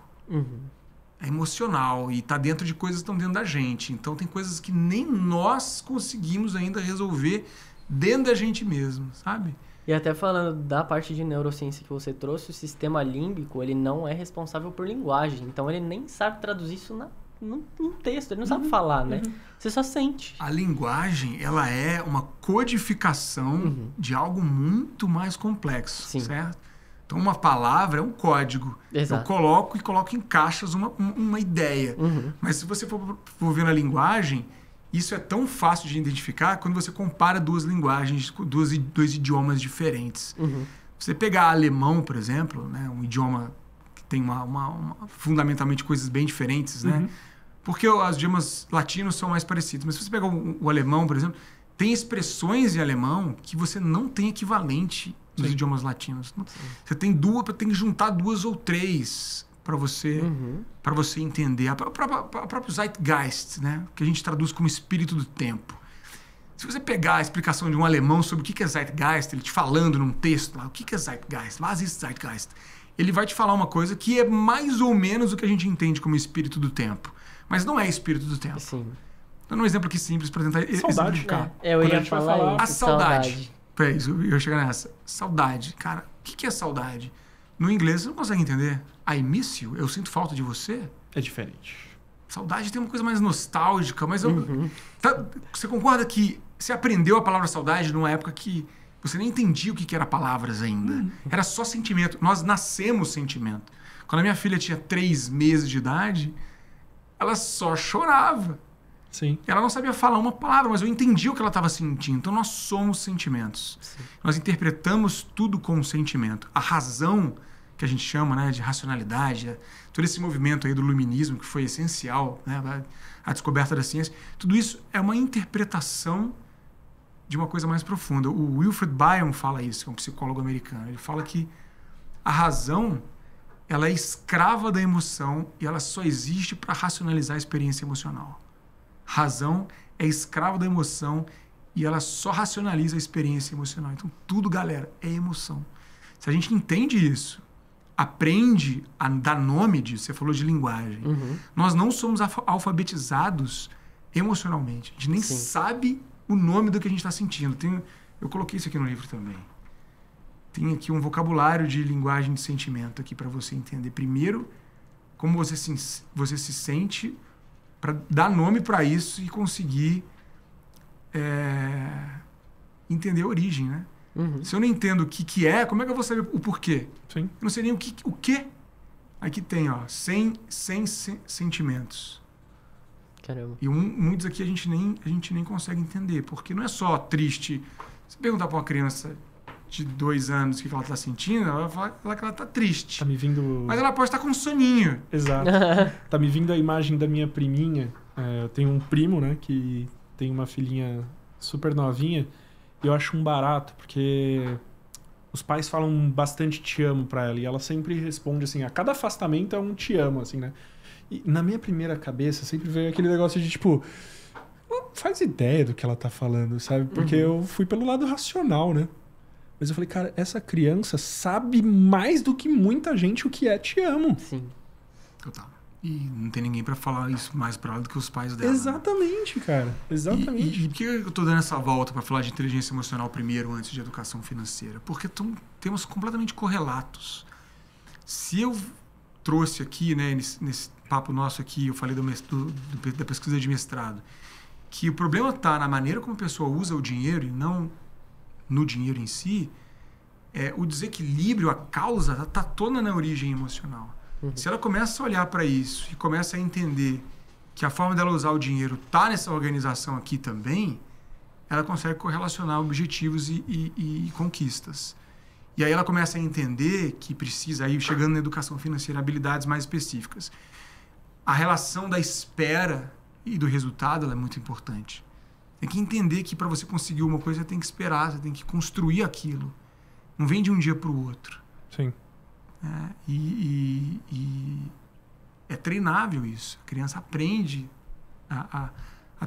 É emocional e está dentro de coisas que estão dentro da gente. Então tem coisas que nem nós conseguimos ainda resolver dentro da gente mesmo, sabe? E até falando da parte de neurociência que você trouxe, o sistema límbico, ele não é responsável por linguagem. Então ele nem sabe traduzir isso num texto, ele não sabe falar, né? Você só sente. A linguagem, ela é uma codificação de algo muito mais complexo, certo? Então uma palavra é um código. Exato. Eu coloco em caixas uma ideia. Mas se você for ver na linguagem, isso é tão fácil de identificar quando você compara duas linguagens, dois idiomas diferentes. Você pegar alemão, por exemplo, né, um idioma que tem fundamentalmente coisas bem diferentes, né? Porque os idiomas latinos são mais parecidos. Mas se você pegar o alemão, por exemplo, tem expressões em alemão que você não tem equivalente nos idiomas latinos. Você tem que juntar 2 ou 3 para você entender. O próprio Zeitgeist, né? Que a gente traduz como espírito do tempo. Se você pegar a explicação de um alemão sobre o que é Zeitgeist, ele te falando num texto lá, o que é Zeitgeist? Was ist Zeitgeist? Ele vai te falar uma coisa que é mais ou menos o que a gente entende como espírito do tempo. Mas não é espírito do tempo. Sim. Então, um exemplo aqui simples para tentar exemplificar. Eu ia falar a saudade. Peraí, eu ia chegar nessa. Saudade. Cara, o que é saudade? No inglês, você não consegue entender. I miss you, eu sinto falta de você. É diferente. Saudade tem uma coisa mais nostálgica, mas você concorda que você aprendeu a palavra saudade numa época que você nem entendia o que era palavras ainda. Era só sentimento. Nós nascemos sentimento. Quando a minha filha tinha 3 meses de idade, ela só chorava. Sim. Ela não sabia falar uma palavra, mas eu entendi o que ela estava sentindo. Então, nós somos sentimentos. Sim. Nós interpretamos tudo como sentimento. A razão, que a gente chama, né, de racionalidade, todo esse movimento aí do luminismo, que foi essencial, né, a descoberta da ciência, tudo isso é uma interpretação de uma coisa mais profunda. O Wilfred Bion fala isso, que é um psicólogo americano. Ele fala que a razão, ela é escrava da emoção e ela só existe para racionalizar a experiência emocional. Razão é escrava da emoção e ela só racionaliza a experiência emocional. Então, tudo, galera, é emoção. Se a gente entende isso, aprende a dar nome disso, você falou de linguagem, nós não somos alfabetizados emocionalmente. A gente nem sabe o nome do que a gente está sentindo. Eu coloquei isso aqui no livro também. Tem aqui um vocabulário de linguagem de sentimento aqui para você entender. Primeiro, como você se sente, para dar nome para isso e conseguir entender a origem, né? Uhum. Se eu não entendo o que é, como é que eu vou saber o porquê? Sim. Eu não sei nem o que. Aqui tem, ó, 100 sentimentos. Caramba. E muitos aqui a gente nem consegue entender, porque não é só triste. Se perguntar para uma criança de 2 anos o que ela está sentindo, ela vai falar que ela está triste. Tá me vindo... Mas ela pode estar com um soninho. Exato. Tá me vindo a imagem da minha priminha. Eu tenho um primo, né, que tem uma filhinha super novinha. E eu acho um barato, porque os pais falam bastante te amo pra ela. E ela sempre responde assim, a cada afastamento é um te amo, assim, né? E na minha primeira cabeça sempre veio aquele negócio de tipo... Não faz ideia do que ela tá falando, sabe? Porque eu fui pelo lado racional, né? Mas eu falei, cara, essa criança sabe mais do que muita gente o que é te amo. Sim. Total. E não tem ninguém pra falar isso mais pra ela do que os pais dela. Exatamente, né? Cara. Exatamente. E por que eu tô dando essa volta pra falar de inteligência emocional primeiro, antes de educação financeira? Porque temos completamente correlatos. Se eu trouxe aqui, né, nesse papo nosso aqui, eu falei da pesquisa de mestrado, que o problema tá na maneira como a pessoa usa o dinheiro e não no dinheiro em si, o desequilíbrio, a causa, tá toda na origem emocional. Se ela começa a olhar para isso e começa a entender que a forma dela usar o dinheiro tá nessa organização aqui também, ela consegue correlacionar objetivos e conquistas. E aí ela começa a entender que precisa, aí chegando na educação financeira, habilidades mais específicas. A relação da espera e do resultado ela é muito importante. Tem que entender que para você conseguir uma coisa, você tem que esperar, você tem que construir aquilo. Não vem de um dia para o outro. Sim. E é treinável isso. A criança aprende a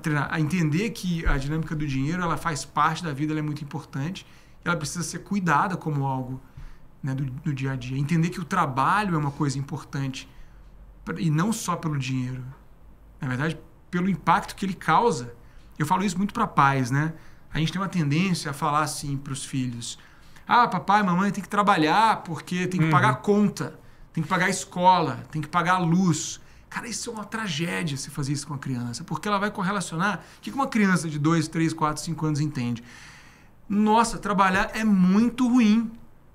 treinar, a entender que a dinâmica do dinheiro ela faz parte da vida, ela é muito importante. Ela precisa ser cuidada como algo, né, do dia a dia. Entender que o trabalho é uma coisa importante e não só pelo dinheiro. Na verdade, pelo impacto que ele causa. Eu falo isso muito para pais, né? A gente tem uma tendência a falar assim para os filhos: ah, papai, mamãe tem que trabalhar porque tem que pagar a conta, tem que pagar a escola, tem que pagar a luz. Cara, isso é uma tragédia se fazer isso com a criança, porque ela vai correlacionar. O que uma criança de 2, 3, 4, 5 anos entende? Nossa, trabalhar é muito ruim,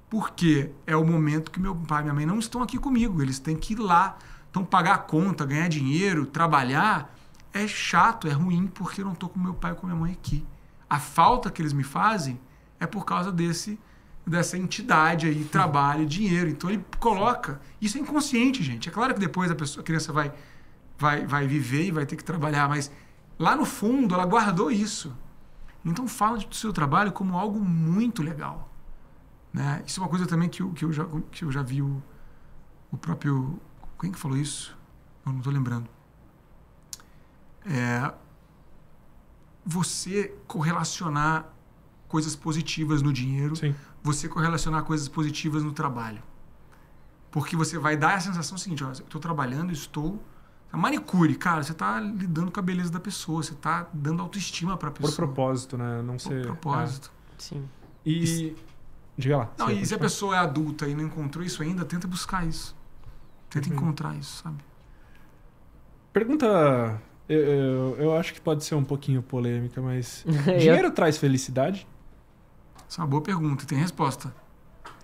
porque é o momento que meu pai e minha mãe não estão aqui comigo, eles têm que ir lá. Então, pagar a conta, ganhar dinheiro, trabalhar, é chato, é ruim, porque eu não estou com meu pai e com minha mãe aqui. A falta que eles me fazem é por causa dessa entidade aí, trabalho, dinheiro. Então ele coloca... Isso é inconsciente, gente. É claro que depois a criança vai viver e vai ter que trabalhar, mas lá no fundo ela guardou isso. Então fala do seu trabalho como algo muito legal. Né? Isso é uma coisa também que eu já vi o próprio... Quem que falou isso? Eu não estou lembrando. Você correlacionar coisas positivas no dinheiro, Sim. Você correlacionar coisas positivas no trabalho. Porque você vai dar a sensação seguinte: ó, eu estou trabalhando, manicure, cara, você está lidando com a beleza da pessoa, você está dando autoestima para a pessoa. Por propósito, né? Não ser... Por propósito. Sim. E... Diga lá. Não, e se a pessoa é adulta e não encontrou isso ainda, tenta buscar isso. Tenta encontrar isso, sabe? Pergunta... Eu acho que pode ser um pouquinho polêmica, mas... Dinheiro traz felicidade? Essa é uma boa pergunta. Tem resposta.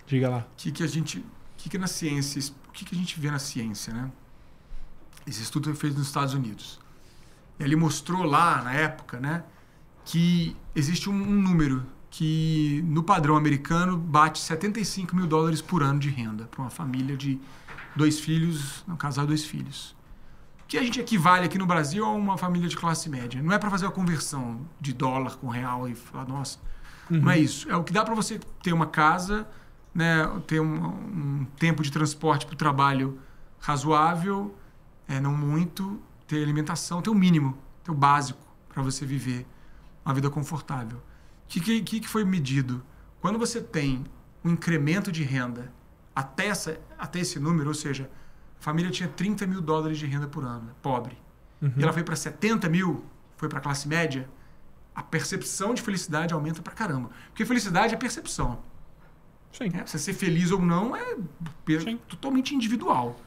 Diga lá. O que na ciência... O que a gente vê na ciência, né? Esse estudo foi feito nos Estados Unidos. E ele mostrou lá, na época, né? Que existe um número que, no padrão americano, bate $75 mil por ano de renda para uma família de 2 filhos, um casal de 2 filhos. Que a gente equivale aqui no Brasil a uma família de classe média. Não é para fazer a conversão de dólar com real e falar, nossa, não é isso. É o que dá para você ter uma casa, né, ter um tempo de transporte para o trabalho razoável, não muito, ter alimentação, ter o mínimo, ter o básico para você viver uma vida confortável. O que foi medido? Quando você tem um incremento de renda até esse número, ou seja, a família tinha $30 mil de renda por ano, pobre. E ela foi para 70 mil, foi para a classe média, a percepção de felicidade aumenta pra caramba. Porque felicidade é percepção. Sim. Você ser feliz ou não é totalmente individual.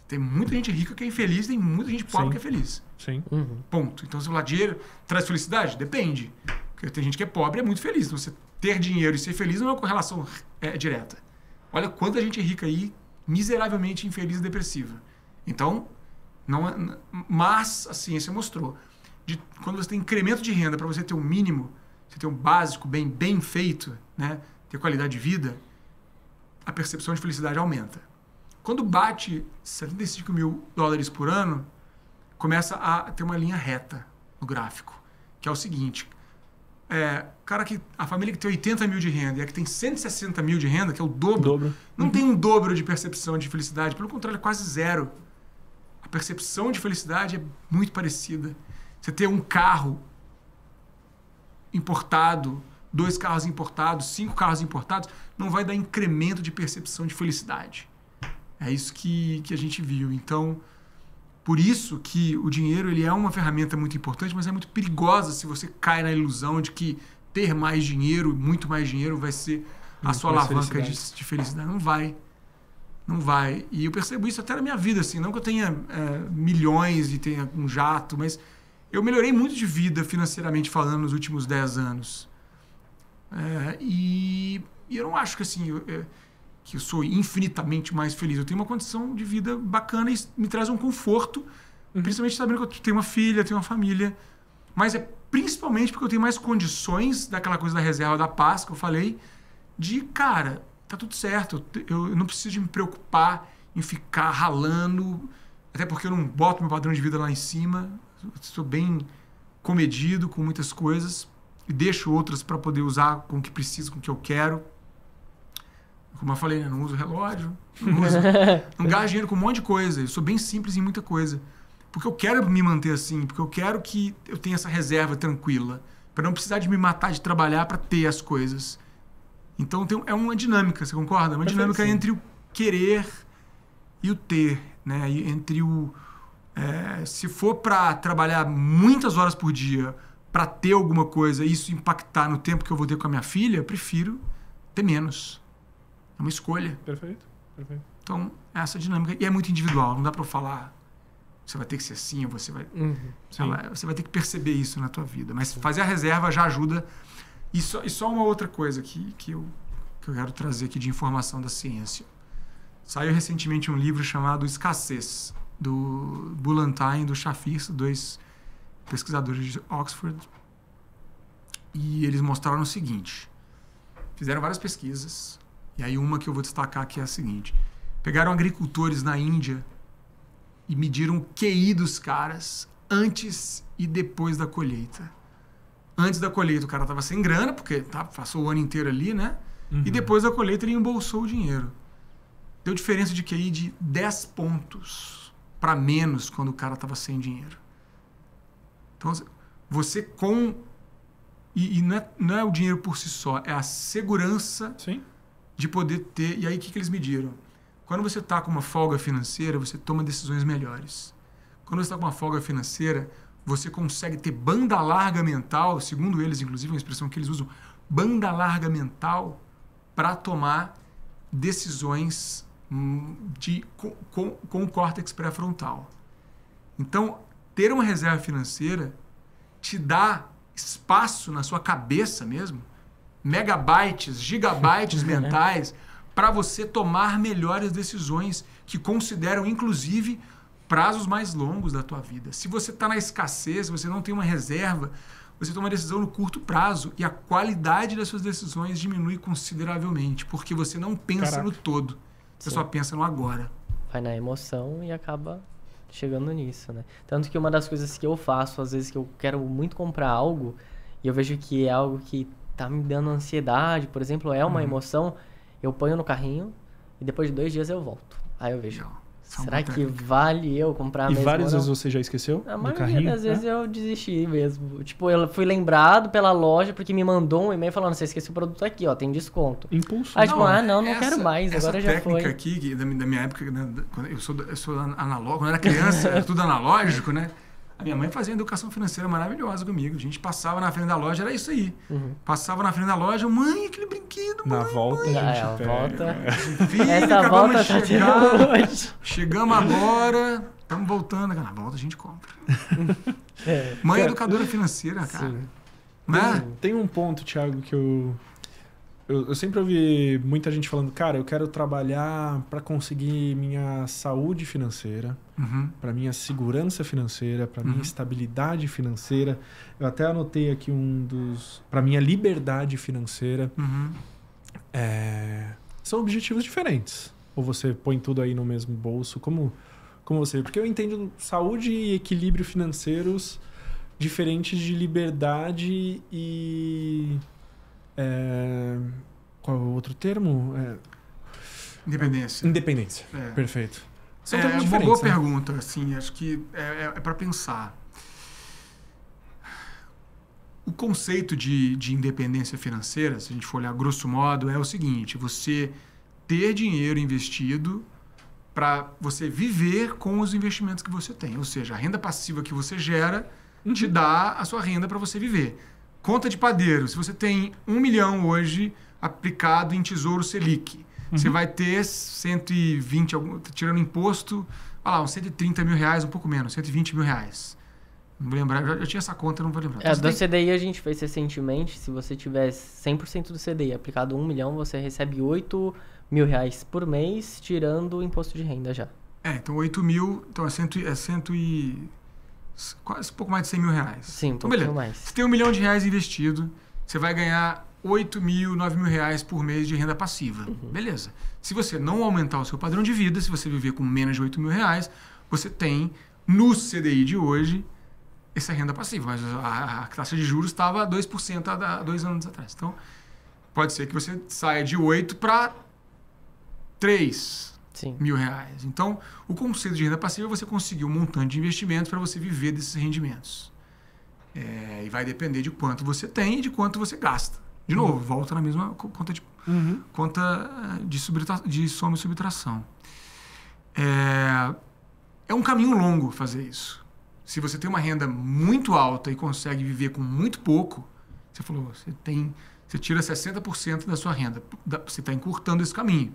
Tem muita gente rica que é infeliz, tem muita gente pobre que é feliz. Sim. Ponto. Então, se falar dinheiro traz felicidade? Depende. Porque tem gente que é pobre e é muito feliz. Então, você ter dinheiro e ser feliz não é uma correlação direta. Olha quanta gente é rica aí, miseravelmente infeliz e depressiva. Então, mas a ciência mostrou. Quando você tem incremento de renda para você ter um mínimo, você ter um básico bem feito, né, ter qualidade de vida, a percepção de felicidade aumenta. Quando bate $75 mil por ano, começa a ter uma linha reta no gráfico, que é o seguinte, a família que tem 80 mil de renda e a que tem 160 mil de renda, que é o dobro. Não tem um dobro de percepção de felicidade, pelo contrário, é quase zero. A percepção de felicidade é muito parecida. Você ter um carro importado, 2 carros importados, 5 carros importados, não vai dar incremento de percepção de felicidade. É isso que a gente viu. Então, por isso que o dinheiro ele é uma ferramenta muito importante, mas é muito perigosa se você cai na ilusão de que ter mais dinheiro, muito mais dinheiro, vai ser a sua alavanca de felicidade. Não vai. Não vai. E eu percebo isso até na minha vida, assim. Não que eu tenha milhões e tenha um jato, mas eu melhorei muito de vida financeiramente falando nos últimos 10 anos. E eu não acho que assim... que eu sou infinitamente mais feliz. Eu tenho uma condição de vida bacana e me traz um conforto, principalmente sabendo que eu tenho uma filha, tenho uma família. Mas é principalmente porque eu tenho mais condições daquela coisa da reserva da paz que eu falei, de, cara, tá tudo certo, eu não preciso de me preocupar em ficar ralando, até porque eu não boto meu padrão de vida lá em cima, eu sou bem comedido com muitas coisas e deixo outras para poder usar com o que preciso, com o que eu quero. Como eu falei, né? Não uso relógio, não gasto dinheiro com um monte de coisa. Eu sou bem simples em muita coisa. Porque eu quero me manter assim, porque eu quero que eu tenha essa reserva tranquila, para não precisar de me matar de trabalhar para ter as coisas. Então é uma dinâmica, você concorda? Uma dinâmica entre o querer e o ter, né? E entre se for para trabalhar muitas horas por dia para ter alguma coisa e isso impactar no tempo que eu vou ter com a minha filha, eu prefiro ter menos. É uma escolha. Perfeito. Então, essa dinâmica. E é muito individual. Não dá para eu falar, você vai ter que ser assim, ou você vai... Você vai ter que perceber isso na tua vida. Mas fazer a reserva já ajuda. E só uma outra coisa que eu quero trazer aqui de informação da ciência. Saiu recentemente um livro chamado Escassez, do Bulantin e do Shafir, 2 pesquisadores de Oxford. E eles mostraram o seguinte. Fizeram várias pesquisas. E aí uma que eu vou destacar aqui é a seguinte. Pegaram agricultores na Índia e mediram o QI dos caras antes e depois da colheita. Antes da colheita o cara estava sem grana, porque passou o ano inteiro ali, né? E depois da colheita ele embolsou o dinheiro. Deu diferença de QI de 10 pontos para menos quando o cara estava sem dinheiro. Então, você com... E não é o dinheiro por si só, é a segurança... Sim. De poder ter... E aí, o que eles mediram? Quando você está com uma folga financeira, você toma decisões melhores. Quando você está com uma folga financeira, você consegue ter banda larga mental, segundo eles, inclusive, uma expressão que eles usam, banda larga mental para tomar decisões com o córtex pré-frontal. Então, ter uma reserva financeira te dá espaço na sua cabeça mesmo, megabytes, gigabytes mentais, para você tomar melhores decisões que consideram, inclusive, prazos mais longos da tua vida. Se você está na escassez, você não tem uma reserva, você toma uma decisão no curto prazo e a qualidade das suas decisões diminui consideravelmente, porque você não pensa no todo, você só pensa no agora. Vai na emoção e acaba chegando nisso, né? Tanto que uma das coisas que eu faço, às vezes que eu quero muito comprar algo, e eu vejo que é algo que tá me dando ansiedade, por exemplo, é uma emoção, eu ponho no carrinho e depois de 2 dias eu volto. Aí eu vejo, será que vale eu comprar mesmo? E várias vezes você já esqueceu a maioria das vezes eu desisti mesmo. Tipo, eu fui lembrado pela loja porque me mandou um e-mail falando, você esqueceu o produto aqui, ó, tem desconto. Impulso. Aí tipo, não quero mais, agora já foi. Essa técnica aqui, da minha época, né, eu sou analógico, quando eu era criança, era tudo analógico, né? A minha mãe fazia educação financeira maravilhosa comigo. A gente passava na frente da loja, era isso aí. Passava na frente da loja, mãe, aquele brinquedo Na volta a gente volta. Filho, Essa volta tá tendo hoje. Chegamos agora, estamos voltando. Na volta a gente compra. Mãe educadora financeira, cara. Sim. Né? Tem um ponto, Thiago, que eu sempre ouvi muita gente falando, cara, eu quero trabalhar para conseguir minha saúde financeira, para minha segurança financeira, para minha estabilidade financeira. Eu até anotei aqui para minha liberdade financeira. São objetivos diferentes. Ou você põe tudo aí no mesmo bolso, como você... Porque eu entendo saúde e equilíbrio financeiros diferentes de liberdade e... qual é o outro termo? Independência. Independência. Perfeito. São uma diferentes, boa né? pergunta, assim, acho que é para pensar. O conceito de independência financeira, se a gente for olhar grosso modo, é o seguinte: você ter dinheiro investido para você viver com os investimentos que você tem. Ou seja, a renda passiva que você gera te dá a sua renda para você viver. Conta de padeiro. Se você tem 1 milhão hoje aplicado em Tesouro Selic, você vai ter 120, tirando imposto, uns 130 mil reais, um pouco menos, 120 mil reais. Não vou lembrar, eu tinha essa conta, não vou lembrar. Então, do CDI a gente fez recentemente, se você tiver 100% do CDI aplicado 1 milhão, você recebe 8 mil reais por mês, tirando o imposto de renda já. Então 8 mil, então quase um pouco mais de 100 mil reais. Sim, então, beleza. Mais. Você tem R$1 milhão investido, você vai ganhar 8 mil, 9 mil reais por mês de renda passiva. Beleza. Se você não aumentar o seu padrão de vida, se você viver com menos de 8 mil reais, você tem no CDI de hoje essa renda passiva. Mas a taxa de juros estava a 2% há 2 anos atrás. Então, pode ser que você saia de 8 para 3 mil reais. Então, o conceito de renda passiva é você conseguir um montante de investimentos para você viver desses rendimentos. E vai depender de quanto você tem e de quanto você gasta. De novo, volta na mesma conta de soma e subtração. É um caminho longo fazer isso. Se você tem uma renda muito alta e consegue viver com muito pouco, você falou, você tira 60% da sua renda. Você está encurtando esse caminho.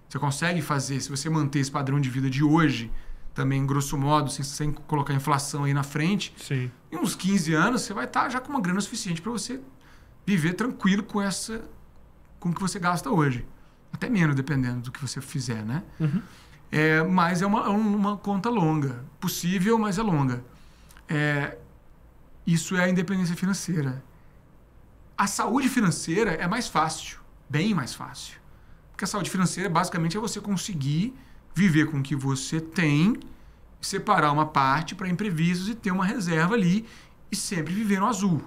Você consegue fazer, se você manter esse padrão de vida de hoje, também, grosso modo, sem colocar a inflação aí na frente, Sim. Em uns 15 anos, você vai estar já com uma grana suficiente para você viver tranquilo com o que você gasta hoje. Até menos, dependendo do que você fizer, né? Mas é uma conta longa. Possível, mas é longa. Isso é a independência financeira. A saúde financeira é mais fácil, bem mais fácil. Porque a saúde financeira, basicamente, é você conseguir viver com o que você tem, separar uma parte para imprevistos e ter uma reserva ali e sempre viver no azul.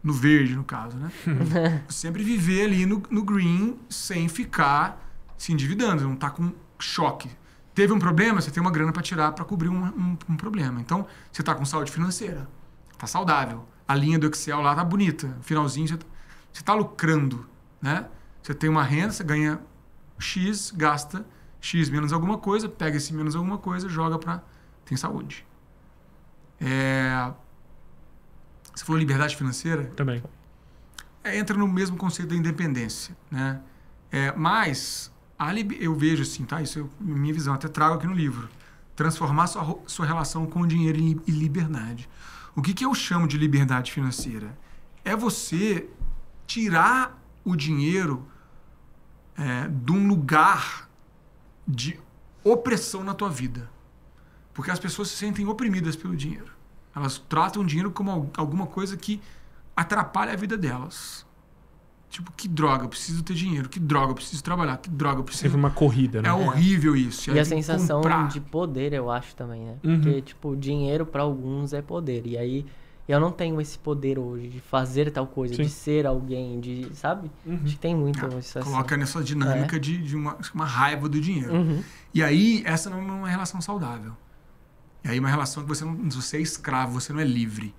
No verde, no caso, né? Sempre viver ali no green sem ficar se endividando, não tá com choque. Teve um problema, você tem uma grana para tirar para cobrir um problema. Então, você tá com saúde financeira, tá saudável. A linha do Excel lá tá bonita. No finalzinho, você tá lucrando, né? Você tem uma renda, você ganha X, gasta X menos alguma coisa, pega esse menos alguma coisa, joga para... Tem saúde. Você falou liberdade financeira? Também. Entra no mesmo conceito da independência, né? Mas eu vejo assim, tá? Isso é minha visão, até trago aqui no livro. Transformar sua relação com o dinheiro e liberdade. O que eu chamo de liberdade financeira? É você tirar o dinheiro de um lugar de opressão na tua vida. Porque as pessoas se sentem oprimidas pelo dinheiro. Elas tratam o dinheiro como alguma coisa que atrapalha a vida delas. Tipo, que droga, eu preciso ter dinheiro. Que droga, eu preciso trabalhar. Que droga, eu preciso... Sempre uma corrida, né? É horrível isso. E a sensação de poder, eu acho, também, né? Porque, tipo, dinheiro para alguns é poder. E aí, eu não tenho esse poder hoje de fazer tal coisa, de ser alguém, sabe? Acho que tem muito isso assim. Coloca nessa dinâmica de uma raiva do dinheiro. E aí, essa não é uma relação saudável. E aí, uma relação que você é escravo, você não é livre.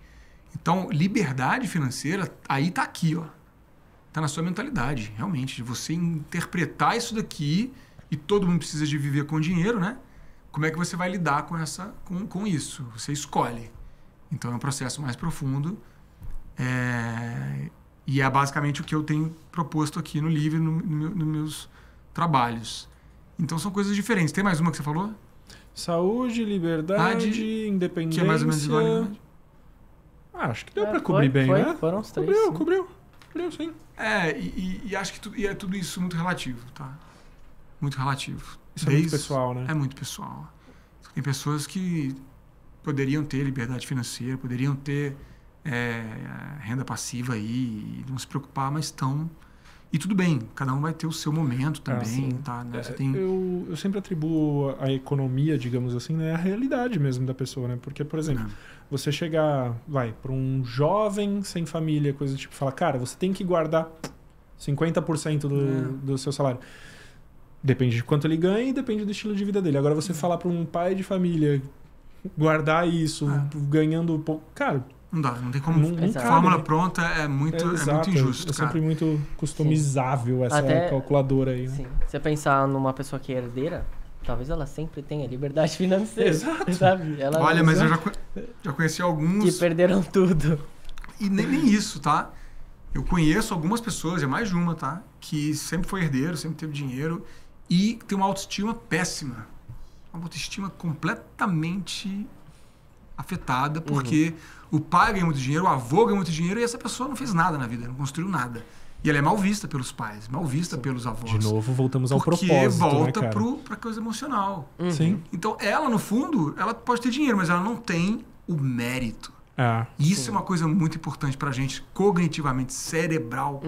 Então, liberdade financeira, aí tá aqui, ó. Tá na sua mentalidade, realmente. De você interpretar isso daqui, e todo mundo precisa de viver com dinheiro, né? Como é que você vai lidar com isso? Você escolhe. Então, é um processo mais profundo. E é basicamente o que eu tenho proposto aqui no livro, nos meus trabalhos. Então são coisas diferentes. Tem mais uma que você falou? Saúde, liberdade, independência. Que é mais ou menos igual. Acho que deu pra cobrir bem, né? Foram os 3. Cobriu, sim. E acho que é tudo isso muito relativo, tá? Muito relativo. Isso é muito pessoal, né? É muito pessoal. Tem pessoas que poderiam ter liberdade financeira, poderiam ter renda passiva aí, não se preocupar, mas estão... E tudo bem, cada um vai ter o seu momento também, tá? Né? Você tem... eu sempre atribuo a economia, digamos assim, né, à realidade mesmo da pessoa, né? Porque, por exemplo, você chegar, para um jovem sem família, coisa do tipo, fala, cara, você tem que guardar 50% do seu salário. Depende de quanto ele ganha e depende do estilo de vida dele. Agora, você falar para um pai de família guardar isso, ganhando pouco... Cara... Não dá, não tem como. Fórmula pronta é muito injusto. É sempre muito customizável essa calculadora aí. Né? Sim. Se você pensar numa pessoa que é herdeira, talvez ela sempre tenha liberdade financeira. Exato. Sabe? Olha, mas eu já conheci alguns... Que perderam tudo. E nem isso, tá? Eu conheço algumas pessoas, é mais de uma, tá? Que sempre foi herdeiro, sempre teve dinheiro e tem uma autoestima péssima. Uma autoestima completamente afetada, porque o pai ganha muito dinheiro, o avô ganha muito dinheiro e essa pessoa não fez nada na vida, não construiu nada. E ela é mal vista pelos pais, mal vista pelos avós. De novo, voltamos ao propósito, porque volta, né, pra coisa emocional. Sim. Então, ela, no fundo, ela pode ter dinheiro, mas ela não tem o mérito. Isso é uma coisa muito importante pra gente, cognitivamente, cerebral.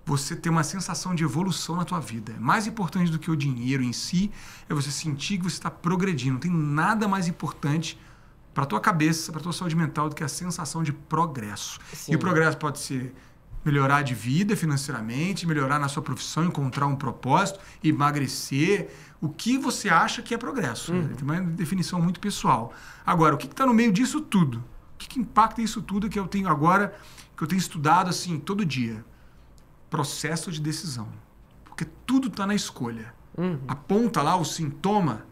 Você ter uma sensação de evolução na tua vida. Mais importante do que o dinheiro em si é você sentir que você está progredindo. Não tem nada mais importante para tua cabeça, para tua saúde mental, do que a sensação de progresso. Sim. E o progresso pode ser melhorar de vida financeiramente, melhorar na sua profissão, encontrar um propósito, emagrecer. O que você acha que é progresso? Né? Tem uma definição muito pessoal. Agora, o que está no meio disso tudo? O que impacta isso tudo que eu tenho agora, que eu tenho estudado assim todo dia? Processo de decisão. Porque tudo está na escolha. Aponta lá o sintoma,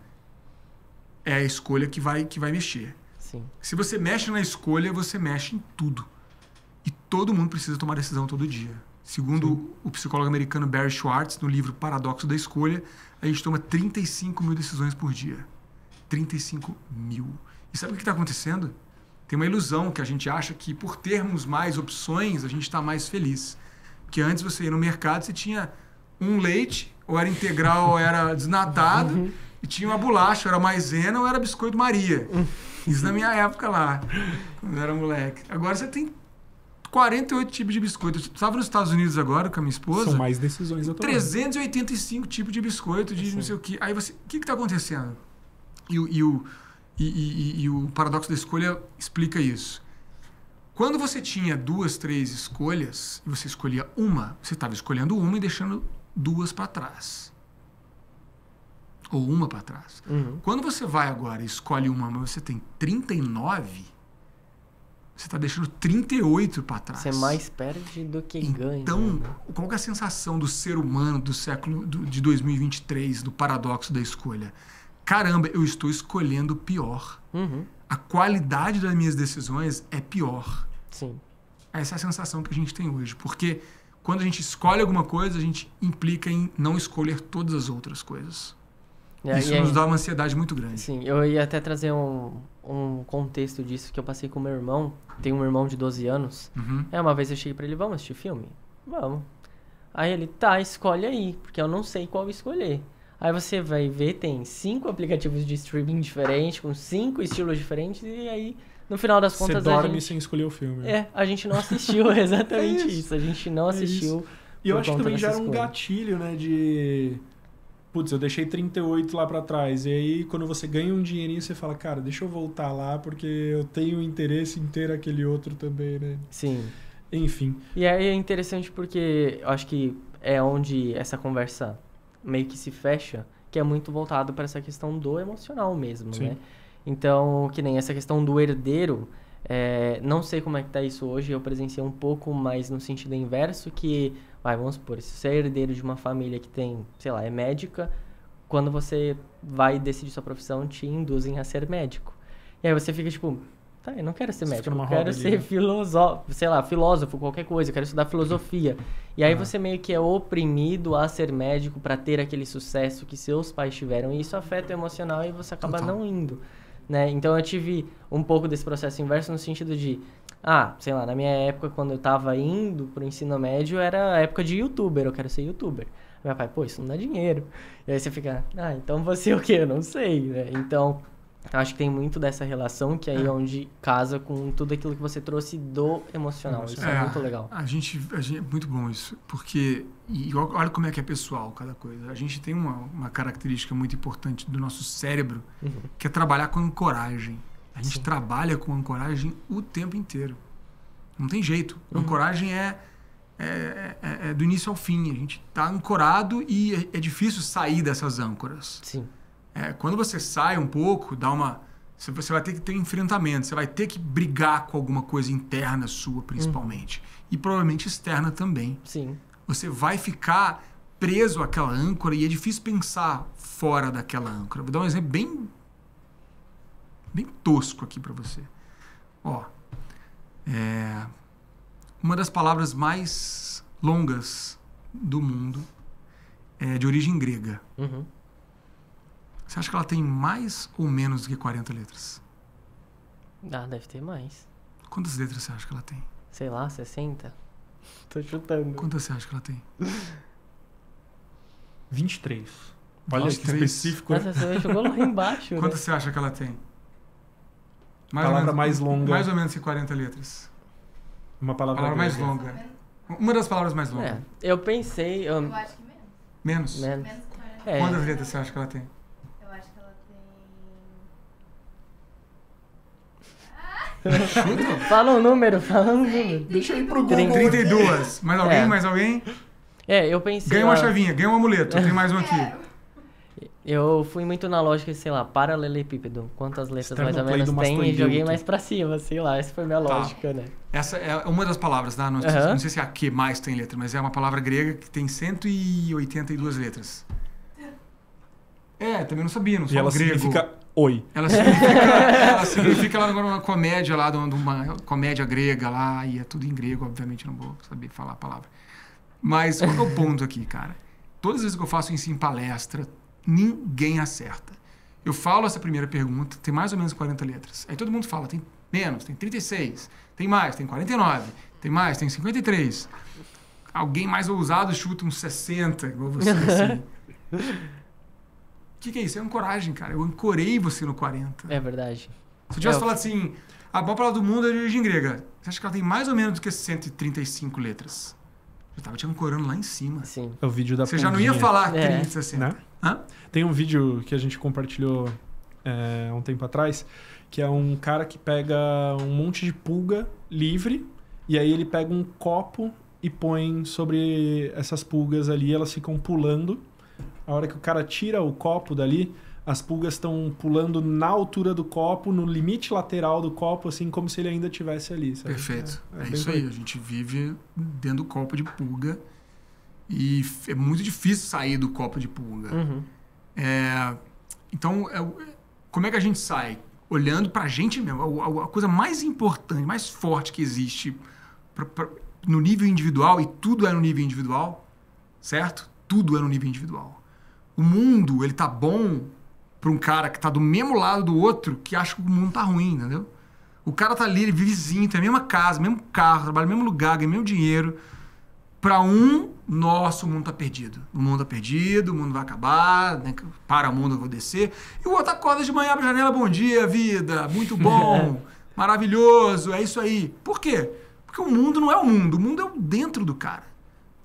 é a escolha que vai mexer. Sim. Se você mexe na escolha, você mexe em tudo. E todo mundo precisa tomar decisão todo dia. Segundo o psicólogo americano Barry Schwartz, no livro Paradoxo da Escolha, a gente toma 35 mil decisões por dia. 35 mil. E sabe o que está acontecendo? Tem uma ilusão que a gente acha que por termos mais opções, a gente está mais feliz. Porque antes você ia no mercado, você tinha um leite, ou era integral ou era desnatado, e tinha uma bolacha, ou era maisena ou era biscoito Maria. Isso na minha época lá, quando eu era moleque. Agora você tem 48 tipos de biscoito. Eu estava nos Estados Unidos agora com a minha esposa. São mais decisões atuais. 385 tipos de biscoito, de não sei o quê. Aí você, o que está acontecendo? E o paradoxo da escolha explica isso. Quando você tinha 2, 3 escolhas, e você escolhia uma, você estava escolhendo uma e deixando 2 para trás. Ou uma para trás. Quando você vai agora e escolhe uma, mas você tem 39, você está deixando 38 para trás. Você mais perde do que ganha. Então, qual que é a sensação do ser humano do século de 2023, do paradoxo da escolha? Caramba, eu estou escolhendo pior. A qualidade das minhas decisões é pior. Sim. Essa é a sensação que a gente tem hoje. Porque quando a gente escolhe alguma coisa, a gente implica em não escolher todas as outras coisas. Isso nos dá uma ansiedade muito grande. Sim, eu ia até trazer um contexto disso que eu passei com meu irmão. Tenho um irmão de 12 anos. Uma vez eu cheguei pra ele, vamos assistir filme? Vamos. Aí ele, tá, escolhe aí, porque eu não sei qual escolher. Aí você vai ver, tem 5 aplicativos de streaming diferentes, com 5 estilos diferentes, e aí, no final das contas, você dorme sem escolher o filme. A gente não assistiu exatamente isso. A gente não assistiu. E eu acho que também gera um gatilho, né, de... Putz, eu deixei 38 lá pra trás. E aí, quando você ganha um dinheirinho, você fala, cara, deixa eu voltar lá, porque eu tenho interesse em ter aquele outro também, né? Sim. Enfim. E aí é interessante porque eu acho que é onde essa conversa meio que se fecha, que é muito voltado para essa questão do emocional mesmo, né? Então, que nem essa questão do herdeiro, não sei como é que tá isso hoje, eu presenciei um pouco mais no sentido inverso, que, vamos supor, se você é herdeiro de uma família que tem, sei lá, é médica, quando você vai decidir sua profissão, te induzem a ser médico. E aí você fica tipo, Tá, eu não quero ser Você médico, fica eu numa quero roda ser ali, né? filósofo, qualquer coisa, eu quero estudar filosofia. E aí você meio que é oprimido a ser médico pra ter aquele sucesso que seus pais tiveram. E isso afeta o emocional e você acaba Total. não indo, né? Então eu tive um pouco desse processo inverso no sentido de... sei lá, na minha época, quando eu tava indo pro ensino médio, era a época de youtuber, eu quero ser youtuber. Meu pai, pô, isso não dá dinheiro. E aí você fica, então você é o quê? Eu não sei, né? Então... acho que tem muito dessa relação que aí é onde casa com tudo aquilo que você trouxe do emocional. Isso é muito legal. A gente, é muito bom isso, porque olha como é que é pessoal cada coisa. A gente tem uma característica muito importante do nosso cérebro, que é trabalhar com ancoragem. A gente trabalha com ancoragem o tempo inteiro. Não tem jeito. Ancoragem é do início ao fim. A gente está ancorado e é difícil sair dessas âncoras. Sim. Quando você sai um pouco, você vai ter que ter um enfrentamento, você vai ter que brigar com alguma coisa interna sua, principalmente. E provavelmente externa também. Sim. Você vai ficar preso àquela âncora e é difícil pensar fora daquela âncora. Vou dar um exemplo bem tosco aqui para você. Uma das palavras mais longas do mundo é de origem grega. Você acha que ela tem mais ou menos do que 40 letras? Deve ter mais. Quantas letras você acha que ela tem? Sei lá, 60? Tô chutando. Quantas você acha que ela tem? 23. Olha que 23. específico. Nossa, você jogou lá embaixo, Quantas você acha que ela tem? Palavra mais longa. Mais ou menos que 40 letras. Uma palavra mais grega. longa. Uma das palavras mais longas. Eu pensei... Eu acho que menos. Menos? Menos. Menos que 40. Quantas letras você acha que ela tem? Eu acho que ela tem... Fala um número. Deixa eu ir pro Google. 32. Mais alguém? É. Mais alguém? Eu pensei... Ganha uma chavinha, ganha um amuleto. Tem mais um aqui. Eu fui muito na lógica, sei lá, paralelepípedo. Quantas letras mais ou Sternocleido menos tem e mastoideuto. joguei mais pra cima, sei lá. Essa foi minha lógica, né? Essa é uma das palavras, tá? Não sei se é a que mais tem letra, mas é uma palavra grega que tem 182 letras. Também não sabia, não E sou ela grego. significa oi. Ela significa lá numa comédia lá, de uma comédia grega lá, e é tudo em grego, obviamente não vou saber falar a palavra. Mas qual é o ponto aqui, cara? Todas as vezes que eu faço isso em palestra, ninguém acerta. Eu falo essa primeira pergunta, tem mais ou menos 40 letras. Aí todo mundo fala, tem menos, tem 36, tem mais, tem 49, tem mais, tem 53. Alguém mais ousado chuta uns 60, igual você, assim. O que é isso? É ancoragem, cara. Eu ancorei você no 40. É verdade. Se eu tivesse falado assim, a maior palavra do mundo é de origem grega. Você acha que ela tem mais ou menos do que 135 letras? Eu tava te ancorando lá em cima. Sim. É o vídeo da Você já não ia pulguinha, falar É. 30, 60. né? Hã? Tem um vídeo que a gente compartilhou há um tempo atrás, que é um cara que pega um monte de pulga livre, e aí ele pega um copo e põe sobre essas pulgas ali, elas ficam pulando. A hora que o cara tira o copo dali, as pulgas estão pulando na altura do copo, no limite lateral do copo, assim, como se ele ainda estivesse ali. Sabe? Perfeito. É bem isso aí. A gente vive dentro do copo de pulga e é muito difícil sair do copo de pulga. Então, como é que a gente sai? Olhando pra gente mesmo. A coisa mais importante, mais forte que existe no nível individual, e tudo é no nível individual, certo? Tudo é no nível individual. O mundo, ele tá bom para um cara que tá do mesmo lado do outro, que acha que o mundo tá ruim, entendeu? O cara tá ali, ele vizinho, tem a mesma casa, mesmo carro, trabalha no mesmo lugar, ganha o mesmo dinheiro. Para o mundo tá perdido. O mundo tá perdido, o mundo vai acabar, né? Para o mundo, eu vou descer. E o outro acorda de manhã, abre a janela, bom dia, vida, muito bom, maravilhoso, é isso aí. Por quê? Porque o mundo não é o mundo é o dentro do cara.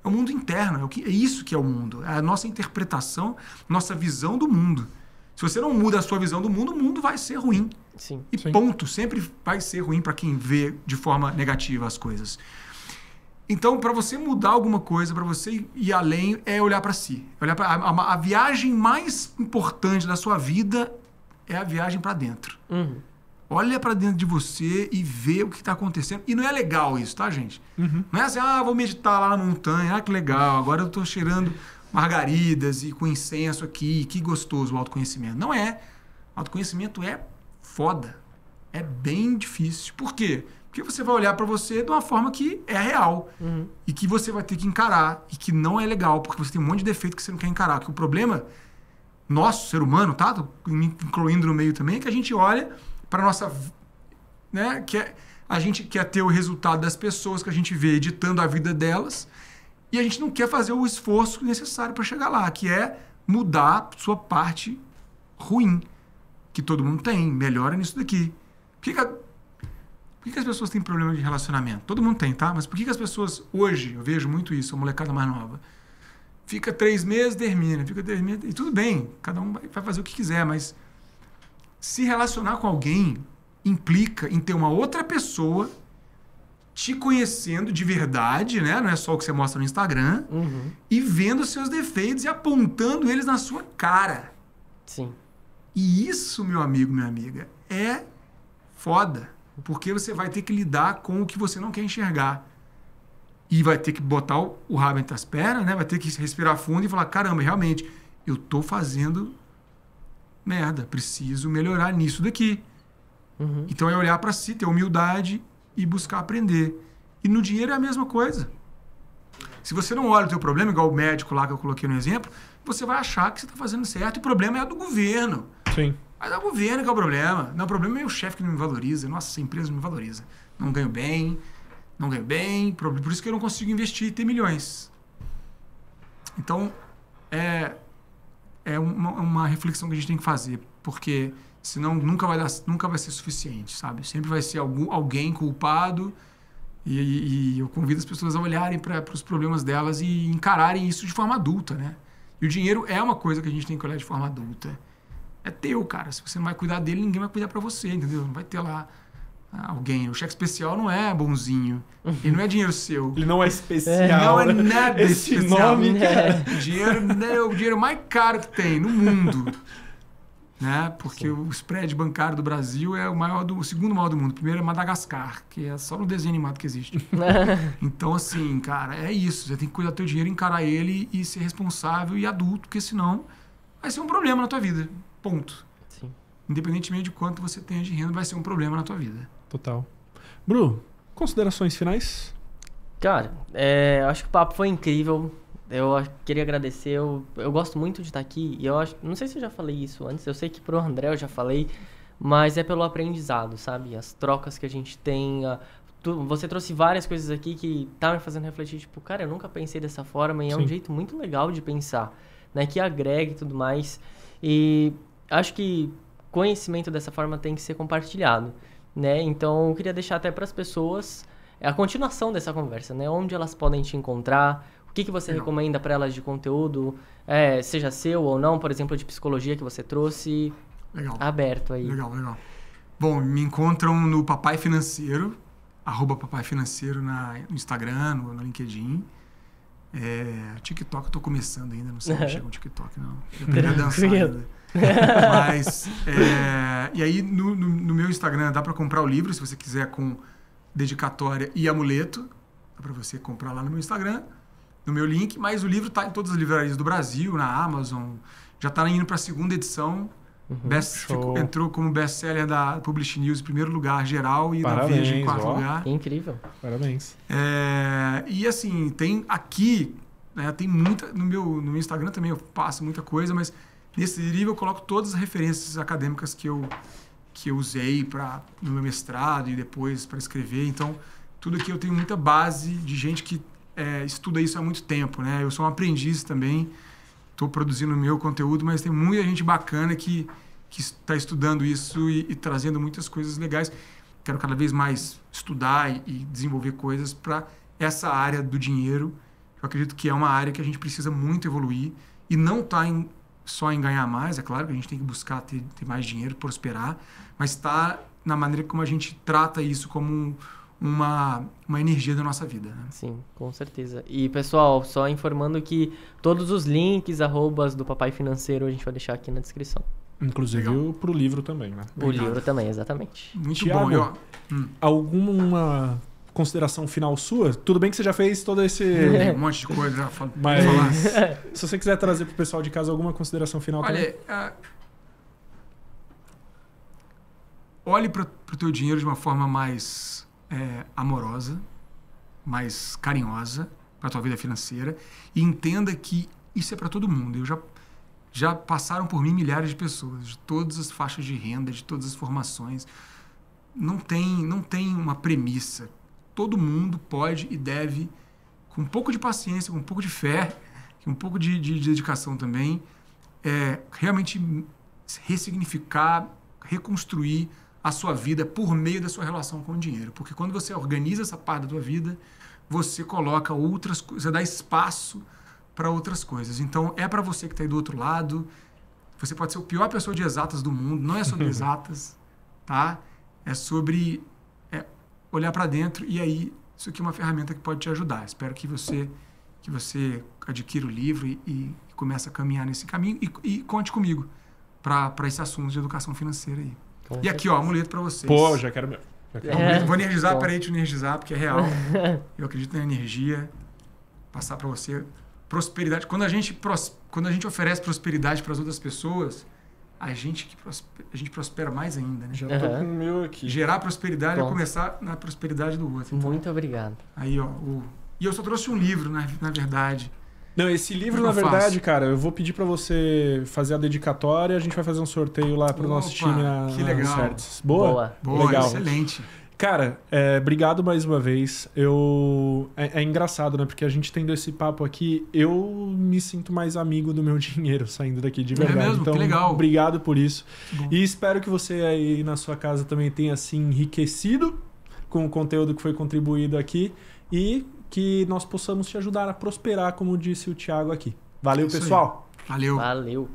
É o mundo interno, é isso que é o mundo. É a nossa interpretação, nossa visão do mundo. Se você não muda a sua visão do mundo, o mundo vai ser ruim. Sim. E ponto, sempre vai ser ruim para quem vê de forma negativa as coisas. Então, para você mudar alguma coisa, para você ir além, é olhar para si. Olhar pra, a viagem mais importante da sua vida é a viagem para dentro. Olha para dentro de você e vê o que está acontecendo. E não é legal isso, tá, gente? Não é assim, vou meditar lá na montanha, que legal, agora eu estou cheirando margaridas e com incenso aqui, que gostoso o autoconhecimento. Não é. Autoconhecimento é foda. É bem difícil. Por quê? Porque você vai olhar para você de uma forma que é real. E que você vai ter que encarar. E que não é legal, porque você tem um monte de defeito que você não quer encarar. Que o problema, nosso, ser humano, tá? Tô me incluindo no meio também, é que a gente olha para nossa... Né? A gente quer ter o resultado das pessoas que a gente vê editando a vida delas. E a gente não quer fazer o esforço necessário para chegar lá. Que é mudar sua parte ruim. Que todo mundo tem. Melhora nisso daqui. Por que as pessoas têm problema de relacionamento? Todo mundo tem, tá? Mas por que as pessoas, hoje, eu vejo muito isso, a molecada mais nova, fica 3 meses, termina, fica 3 meses, e tudo bem, cada um vai fazer o que quiser, mas se relacionar com alguém implica em ter uma outra pessoa te conhecendo de verdade, né? Não é só o que você mostra no Instagram, e vendo os seus defeitos e apontando eles na sua cara. Sim. E isso, meu amigo, minha amiga, é foda. Porque você vai ter que lidar com o que você não quer enxergar. E vai ter que botar o rabo entre as pernas, né? Vai ter que respirar fundo e falar, caramba, realmente, eu tô fazendo merda. Preciso melhorar nisso daqui. Então é olhar para si, ter humildade e buscar aprender. E no dinheiro é a mesma coisa. Se você não olha o teu problema, igual o médico lá que eu coloquei no exemplo, você vai achar que você está fazendo certo e o problema é do governo. Sim. Mas é o governo que é o problema. Não, o problema é o chefe que não me valoriza. Nossa, essa empresa não me valoriza. Não ganho bem. Por isso que eu não consigo investir e ter milhões. Então, é uma reflexão que a gente tem que fazer. Porque senão nunca vai ser suficiente, sabe? Sempre vai ser alguém culpado. E eu convido as pessoas a olharem para os problemas delas e encararem isso de forma adulta, né? E o dinheiro é uma coisa que a gente tem que olhar de forma adulta. É teu, cara. Se você não vai cuidar dele, ninguém vai cuidar pra você, entendeu? Não vai ter lá alguém. O cheque especial não é bonzinho. Ele não é dinheiro seu. Ele não é especial. Não é nada Esse especial. nome, cara. O dinheiro é o dinheiro mais caro que tem no mundo. Né? Porque o spread bancário do Brasil é o segundo maior do mundo. O primeiro é Madagascar, que é só no desenho animado que existe. Então, assim, cara, é isso. Você tem que cuidar do teu dinheiro, encarar ele e ser responsável e adulto, porque senão vai ser um problema na tua vida. Ponto. Sim. Independentemente de quanto você tenha de renda, vai ser um problema na tua vida. Total. Bru, considerações finais? Cara, acho que o papo foi incrível. Eu queria agradecer. Eu gosto muito de estar aqui. E eu acho, não sei se eu já falei isso antes. Eu sei que pro André eu já falei. Mas é pelo aprendizado, sabe? As trocas que a gente tem. Você trouxe várias coisas aqui que tá me fazendo refletir. Tipo, cara, eu nunca pensei dessa forma. E é um jeito muito legal de pensar, né? Que agrega e tudo mais. E acho que conhecimento dessa forma tem que ser compartilhado, né? Então, eu queria deixar até para as pessoas a continuação dessa conversa, né? Onde elas podem te encontrar, o que você recomenda para elas de conteúdo, seja seu ou não, por exemplo, de psicologia que você trouxe. Legal. Aberto aí. Legal. Bom, me encontram no Papai Financeiro, @Papai Financeiro no Instagram, no LinkedIn. TikTok eu tô começando ainda, não sei se chega um TikTok, não. Eu aprendi a dançar ainda. Mas, e aí no meu Instagram dá para comprar o livro, se você quiser, com dedicatória e amuleto. Dá para você comprar lá no meu Instagram, no meu link. Mas o livro tá em todas as livrarias do Brasil, na Amazon. Já tá indo para a 2ª edição. Entrou como best-seller da Publish News em primeiro lugar geral e da Veja em 4º lugar. Incrível. Parabéns. E assim, tem aqui, né, tem muita... No meu Instagram também eu passo muita coisa, mas nesse livro eu coloco todas as referências acadêmicas que eu usei no meu mestrado e depois para escrever. Então, tudo aqui eu tenho muita base de gente que estuda isso há muito tempo, né? Eu sou um aprendiz também. Estou produzindo o meu conteúdo, mas tem muita gente bacana que está estudando isso e trazendo muitas coisas legais. Quero cada vez mais estudar e desenvolver coisas para essa área do dinheiro. Eu acredito que é uma área que a gente precisa muito evoluir e não está só em ganhar mais. É claro que a gente tem que buscar ter mais dinheiro, prosperar, mas está na maneira como a gente trata isso como uma energia da nossa vida, né? Sim, com certeza. E, pessoal, só informando que todos os links, arrobas do Papai Financeiro a gente vai deixar aqui na descrição. Inclusive pro livro também, né? O livro também, exatamente. Muito Thiago, bom. Alguma consideração final sua? Tudo bem que você já fez todo esse... Um monte de coisa já falando. Mas se você quiser trazer pro pessoal de casa alguma consideração final olha, olhe para para o teu dinheiro de uma forma mais amorosa, mais carinhosa para a tua vida financeira, e entenda que isso é para todo mundo. Já passaram por mim milhares de pessoas, de todas as faixas de renda, de todas as formações. Não tem uma premissa. Todo mundo pode e deve, com um pouco de paciência, com um pouco de fé, com um pouco de dedicação também, realmente ressignificar, reconstruir a sua vida por meio da sua relação com o dinheiro. Porque quando você organiza essa parte da tua vida, você coloca outras coisas, você dá espaço para outras coisas. Então, é para você que está aí do outro lado. Você pode ser a pior pessoa de exatas do mundo. Não é sobre exatas, tá? É sobre olhar para dentro, e aí isso aqui é uma ferramenta que pode te ajudar. Espero que você adquira o livro e comece a caminhar nesse caminho e conte comigo para esse assunto de educação financeira aí. E aqui, ó, amuleto para vocês. Pô, já quero mesmo. Vou energizar, peraí, te energizar, porque é real. Eu acredito na energia. Passar para você prosperidade. Quando a gente oferece prosperidade para as outras pessoas, a gente prospera mais ainda, né? Já tô com o meu aqui. Gerar prosperidade é começar na prosperidade do outro. Então, muito obrigado. Aí, ó. E eu só trouxe um livro, na verdade. Não, esse livro, na verdade, cara, eu vou pedir pra você fazer a dedicatória, a gente vai fazer um sorteio lá pro nosso time que legal. Certes. Boa? Boa, excelente. Cara, obrigado mais uma vez. É engraçado, né? Porque a gente tendo esse papo aqui, eu me sinto mais amigo do meu dinheiro saindo daqui, de verdade. É mesmo? Então, que legal. Obrigado por isso. E espero que você aí na sua casa também tenha se enriquecido com o conteúdo que foi contribuído aqui e que nós possamos te ajudar a prosperar, como disse o Thiago aqui. Valeu, pessoal. Valeu. Valeu.